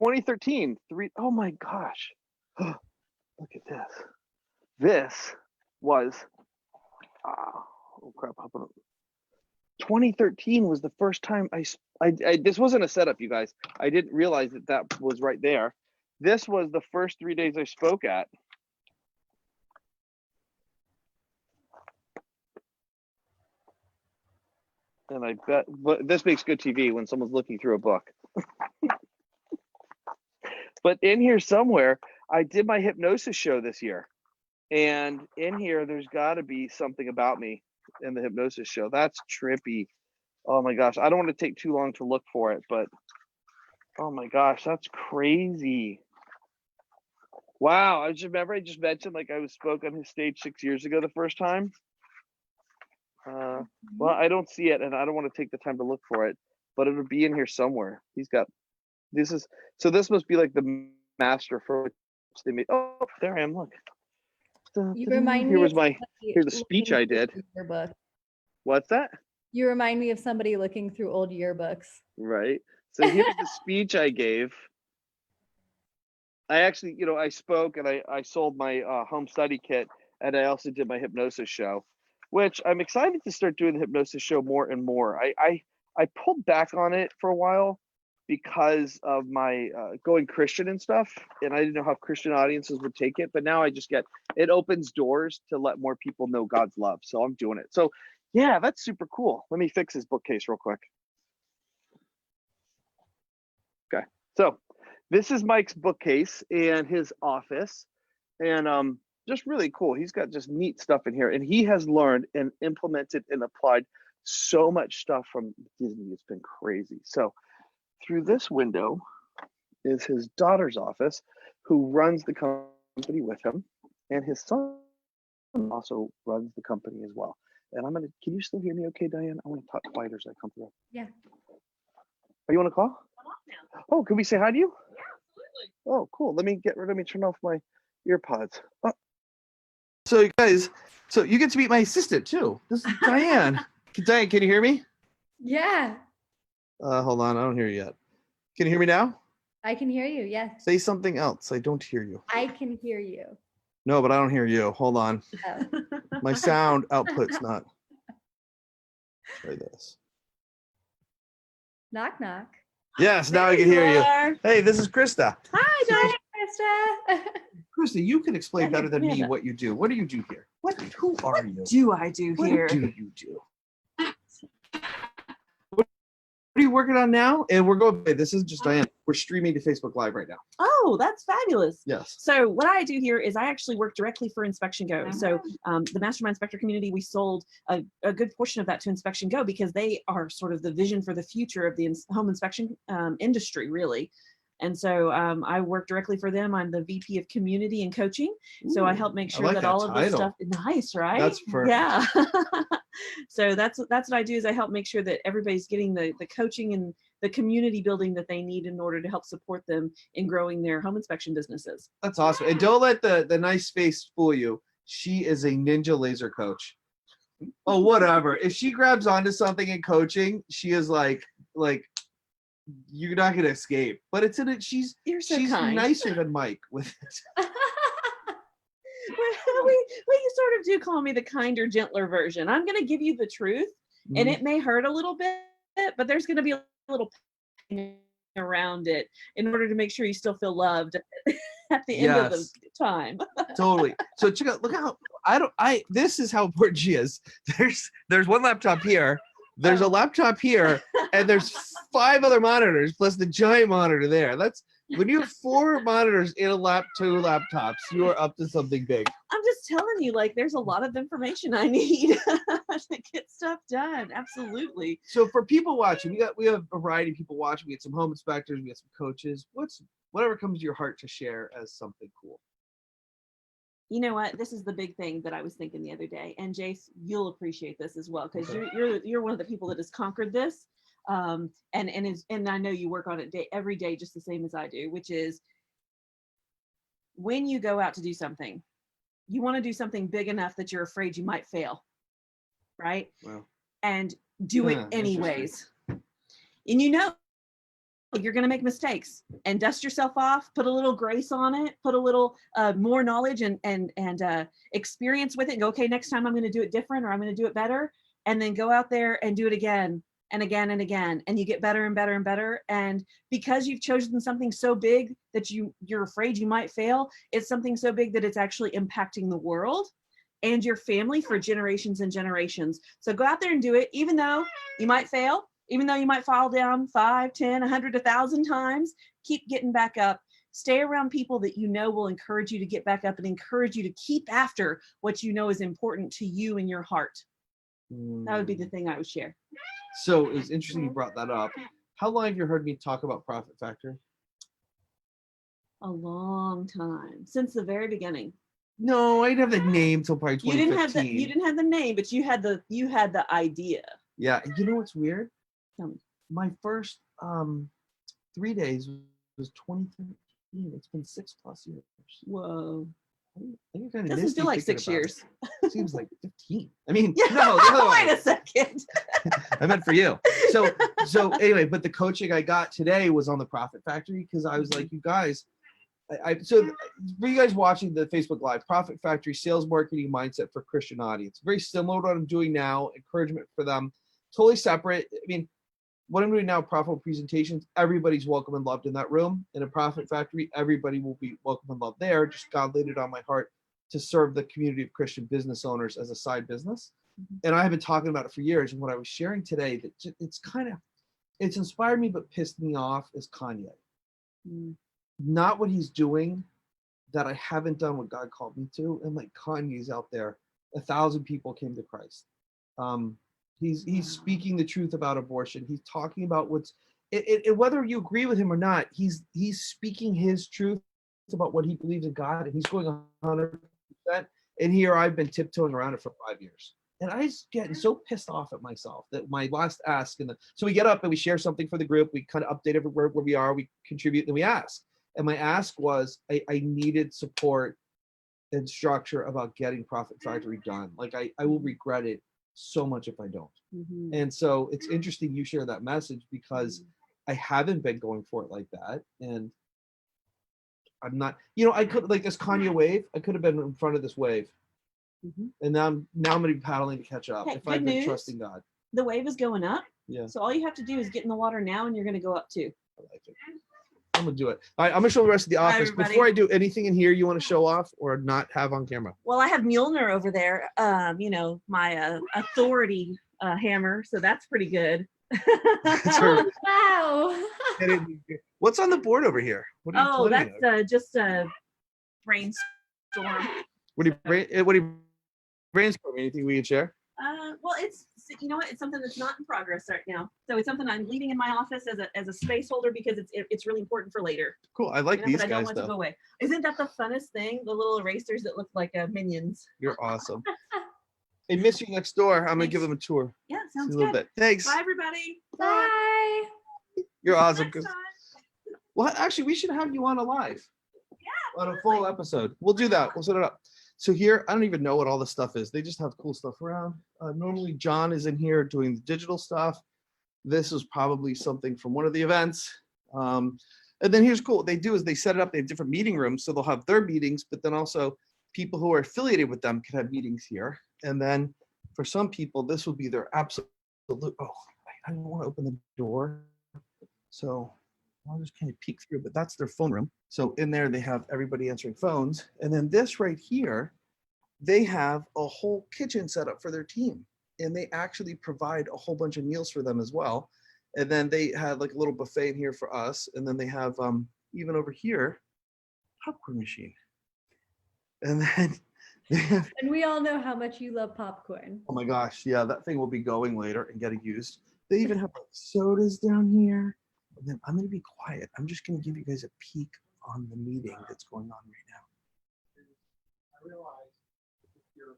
2013, oh my gosh. Look at this. This was, oh crap. 2013 was the first time I this wasn't a setup, you guys. I didn't realize that was right there. This was the first 3 days I spoke at. And I bet this makes good TV when someone's looking through a book. But in here somewhere, I did my hypnosis show this year. And in here, there's got to be something about me in the hypnosis show. That's trippy. Oh my gosh. I don't want to take too long to look for it, but oh my gosh, that's crazy. Wow. I just mentioned like I spoke on his stage 6 years ago the first time. Well, I don't see it, and I don't want to take the time to look for it, but it'll be in here somewhere. This must be like the master for which they made. Oh, there I am. Look. You remind me. Here's the speech I did. Yearbook. What's that? You remind me of somebody looking through old yearbooks. Right. So here's the speech I gave. I actually, I spoke and I sold my home study kit, and I also did my hypnosis show, which I'm excited to start doing the hypnosis show more and more. I pulled back on it for a while because of my going Christian and stuff, and I didn't know how Christian audiences would take it, but now it opens doors to let more people know God's love, so I'm doing it. So yeah, that's super cool. Let me fix his bookcase real quick. Okay, so this is Mike's bookcase and his office, and just really cool. He's got just neat stuff in here, and he has learned and implemented and applied so much stuff from Disney. It's been crazy. So through this window is his daughter's office, who runs the company with him, and his son also runs the company as well. And can you still hear me okay, Diane? I want to talk quieter as I come through. Yeah. Are you on a call? I'm off now. Oh, can we say hi to you? Absolutely. Oh, cool. Let me turn off my earpods. Oh. So you guys, you get to meet my assistant too. This is Diane. Diane, can you hear me? Yeah. Hold on, I don't hear you yet. Can you hear me now? I can hear you. Yes. Say something else. I don't hear you. I can hear you. No, but I don't hear you. Hold on. Oh. My sound output's not. Try this. Knock, knock. Yes, now There I can hear you. are. Hey, this is Krista. Hi, Diane. Krista. Krista, you can explain Yeah, better than me Amanda. what you do. What do you do here? Who are you? Do I do What here? do you do? What are you working on now? And we're going. This is just Diane. We're streaming to Facebook Live right now. Oh, that's fabulous. Yes. So what I do here is I actually work directly for Inspection Go. So the Mastermind Inspector community, we sold a good portion of that to Inspection Go because they are sort of the vision for the future of the home inspection industry, really. And so I work directly for them. I'm the VP of Community and Coaching. So I help make sure like that that all of this title. stuff, nice, right? That's perfect. Yeah. So that's what I do is I help make sure that everybody's getting the coaching and the community building that they need in order to help support them in growing their home inspection businesses. That's awesome. And don't let the nice face fool you. She is a ninja laser coach. Oh, whatever. If she grabs onto something in coaching, she is like you're not gonna escape. But it's in it. She's You're so kind. nicer than Mike with it. we sort of do call me the kinder, gentler version. I'm going to give you the truth, and it may hurt a little bit, but there's going to be a little pain around it in order to make sure you still feel loved at the end of the time. Totally. So check out. Look how this is how important she is. There's one laptop here. There's a laptop here, and there's 5 other monitors plus the giant monitor there. That's when you have 4 monitors in 2 laptops, you are up to something big. I'm just telling you, like, there's a lot of information I need to get stuff done. Absolutely. So for people watching, we have a variety of people watching. We have some home inspectors, we have some coaches. Whatever comes to your heart to share as something cool. You know what? This is the big thing that I was thinking the other day, and Jase, you'll appreciate this as well because you're one of the people that has conquered this. And I know you work on it every day just the same as I do, which is when you go out to do something, you want to do something big enough that you're afraid you might fail, right? Wow. And do it anyways. And you know you're going to make mistakes, and dust yourself off, put a little grace on it, put a little more knowledge and experience with it, and go, okay, next time I'm going to do it different, or I'm going to do it better, and then go out there and do it again and again and again, and you get better and better and better. And because you've chosen something so big that you're afraid you might fail, it's something so big that it's actually impacting the world and your family for generations and generations. So go out there and do it, even though you might fail, even though you might fall down 5, 10, 100, 1,000 times. Keep getting back up. Stay around people that you know will encourage you to get back up and encourage you to keep after what you know is important to you in your heart. That would be the thing I would share. So it's interesting you brought that up. How long have you heard me talk about Profit Factory? A long time, since the very beginning. No, I didn't have the name till probably 2015. You didn't have the name, but you had the idea. Yeah, you know what's weird? Tell me. My first 3 days was 2013. It's been 6+ years. Whoa. I think kind of Doesn't feel like 6 years. It seems like 15. I mean, Yeah. no, the other Wait way. a second. I meant for you. So anyway, but the coaching I got today was on the Profit Factory because I was like, you guys, so for you guys watching the Facebook Live, Profit Factory sales marketing mindset for Christian audience. Very similar to what I'm doing now, encouragement for them. Totally separate. I mean, what I'm doing now, profitable presentations, everybody's welcome and loved in that room. In a Profit Factory, everybody will be welcome and loved there. Just God laid it on my heart to serve the community of Christian business owners as a side business. And I have been talking about it for years. And what I was sharing today, that it's inspired me but pissed me off is Kanye. Not what he's doing, that I haven't done what God called me to. And like Kanye's out there, 1,000 people came to Christ. He's speaking the truth about abortion. He's talking about whether you agree with him or not, he's speaking his truth about what he believes in God, and he's going 100%. And here I've been tiptoeing around it for 5 years. And I was getting so pissed off at myself that my last ask, so we get up and we share something for the group. We kind of update everywhere where we are, we contribute, and we ask. And my ask was, I needed support and structure about getting Profit Factory done. Like I will regret it so much if I don't. And so it's interesting you share that message because I haven't been going for it like that, and I'm not. I could like this Kanye wave. I could have been in front of this wave, and now I'm gonna be paddling to catch up Hey, if I've good been news. trusting God. The wave is going up. Yeah, So all you have to do is get in the water now and you're going to go up too. I like it. I'm gonna do it. All right, I'm gonna show the rest of the Bye, office. everybody. Before I do anything in here, you want to show off or not have on camera? Well, I have Mjolnir over there, my authority hammer. So that's pretty good. That's her- Wow. What's on the board over here? What are you Oh, playing that's of? just a brainstorm. What do you brainstorm? Anything we can share? Well, it's what? It's something that's not in progress right now. So it's something I'm leaving in my office as a space holder because it's really important for later. Cool. I like these but I don't guys want it to go though. away. Isn't that the funnest thing? The little erasers that look like minions. You're awesome. Hey, miss you next door. I'm gonna give Thanks. them a tour. Yeah, See sounds a little good. bit. Thanks. Bye, everybody. Bye. You're awesome. Next time. Well, actually, we should have you on a live. Yeah. On a full episode. We'll do that. We'll set it up. So here, I don't even know what all this stuff is. They just have cool stuff around. Normally, John is in here doing the digital stuff. This is probably something from one of the events. And then here's cool. What they do is they set it up. They have different meeting rooms. So they'll have their meetings, but then also people who are affiliated with them can have meetings here. And then for some people, this will be their absolute, I don't want to open the door. So I'll just kind of peek through, but that's their phone room. So in there, they have everybody answering phones. And then this right here, they have a whole kitchen set up for their team. And they actually provide a whole bunch of meals for them as well. And then they had like a little buffet in here for us. And then they have even over here, popcorn machine. And then they have, And we all know how much you love popcorn. oh my gosh, yeah, that thing will be going later and getting used. They even have like sodas down here. And then I'm gonna be quiet. I'm just gonna give you guys a peek on the meeting that's going on right now. I realize you're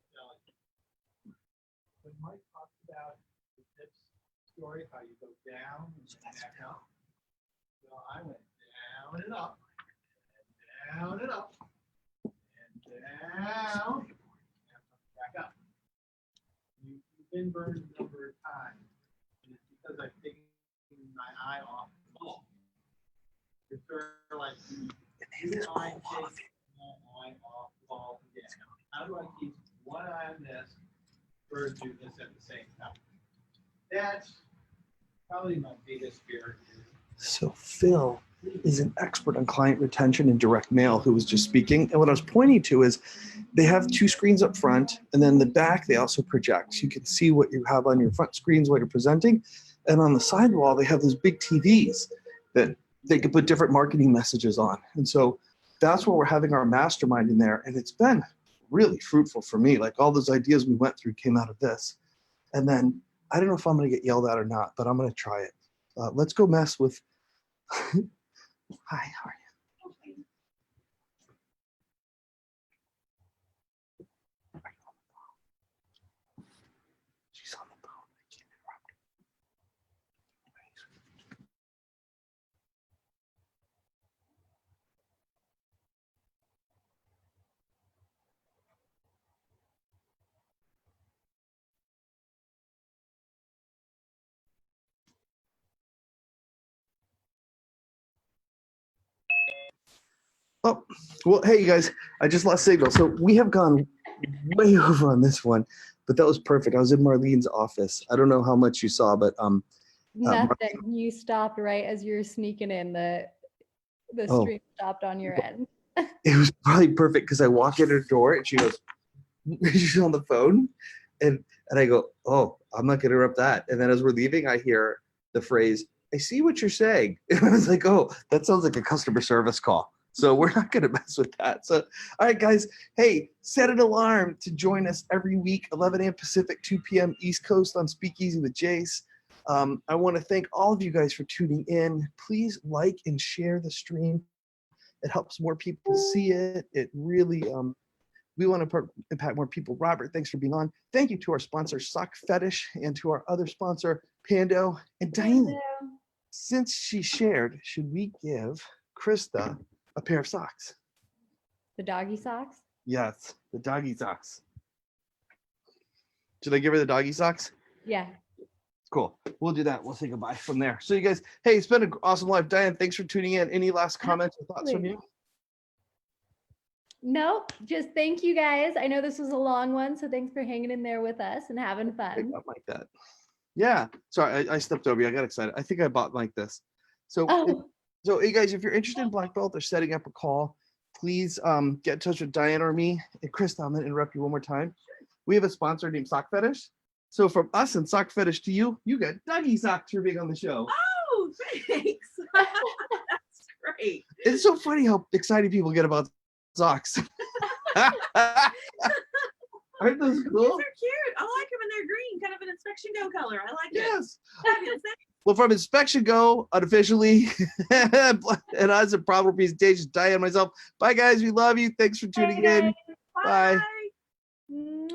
when Mike talks about the tips story, how you go down and back up. Well, I went down and up, and down and up, and down, and back up. You've been burned a number of times. And it's because I've taken my eye off the ball. It's sort of like you eye take my eye off the ball again. How do I keep one eye on this or do this at the same time? That's probably my biggest fear. So Phil is an expert on client retention and direct mail who was just speaking. And what I was pointing to is they have two screens up front, and then the back they also project. So you can see what you have on your front screens while you're presenting. And on the side wall, they have those big TVs that they can put different marketing messages on. And so that's where we're having our mastermind in there. And it's been really fruitful for me. Like all those ideas we went through came out of this. And then I don't know if I'm going to get yelled at or not, but I'm going to try it. Let's go mess with. Hi, how are you? She's on the phone. I can't interrupt her. Oh, well, hey, you guys, I just lost signal. So we have gone way over on this one, but that was perfect. I was in Marlene's office. I don't know how much you saw, but Nothing. You stopped right as you were sneaking in. The Oh. stream stopped on your end. it was probably perfect because I walk in her door and she goes, she's on the phone. And I go, oh, I'm not going to interrupt that. And then as we're leaving, I hear the phrase, I see what you're saying. And I was like, oh, that sounds like a customer service call. So we're not going to mess with that. So, all right, guys, hey, set an alarm to join us every week, 11 a.m. Pacific, 2 p.m. East Coast on Speakeasy with Jase. I want to thank all of you guys for tuning in. Please like and share the stream. It helps more people see it. It really, we want to impact more people. Robert, thanks for being on. Thank you to our sponsor, Sock Fetish, and to our other sponsor, Pando. And Diane, since she shared, should we give Krista a pair of socks? The doggy socks? Yes, the doggy socks. Should I give her the doggy socks? Yeah. Cool. We'll do that. We'll say goodbye from there. So you guys, hey, it's been an awesome life. Diane, thanks for tuning in. Any last comments or thoughts from you? Nope, just thank you guys. I know this was a long one, so thanks for hanging in there with us and having fun. Not like that. Yeah. Sorry, I stepped over you. I got excited. I think I bought like this. So, Oh. so hey guys, if you're interested in black belt or setting up a call, please get in touch with Diane or me. And Chris, I'm gonna interrupt you one more time. We have a sponsor named Sock Fetish. So from us and Sock Fetish to you, you get Dougie socks for being on the show. Oh, thanks. That's great. It's so funny how excited people get about socks. Aren't those These cool? are cute. I like them and they're green, kind of an inspection go color. I like it. Yes. Fabulous. Well, from Inspection Go, unofficially, and us at Proper Presentations, Diane and myself. Bye, guys. We love you. Thanks for tuning in. Bye. Mwah.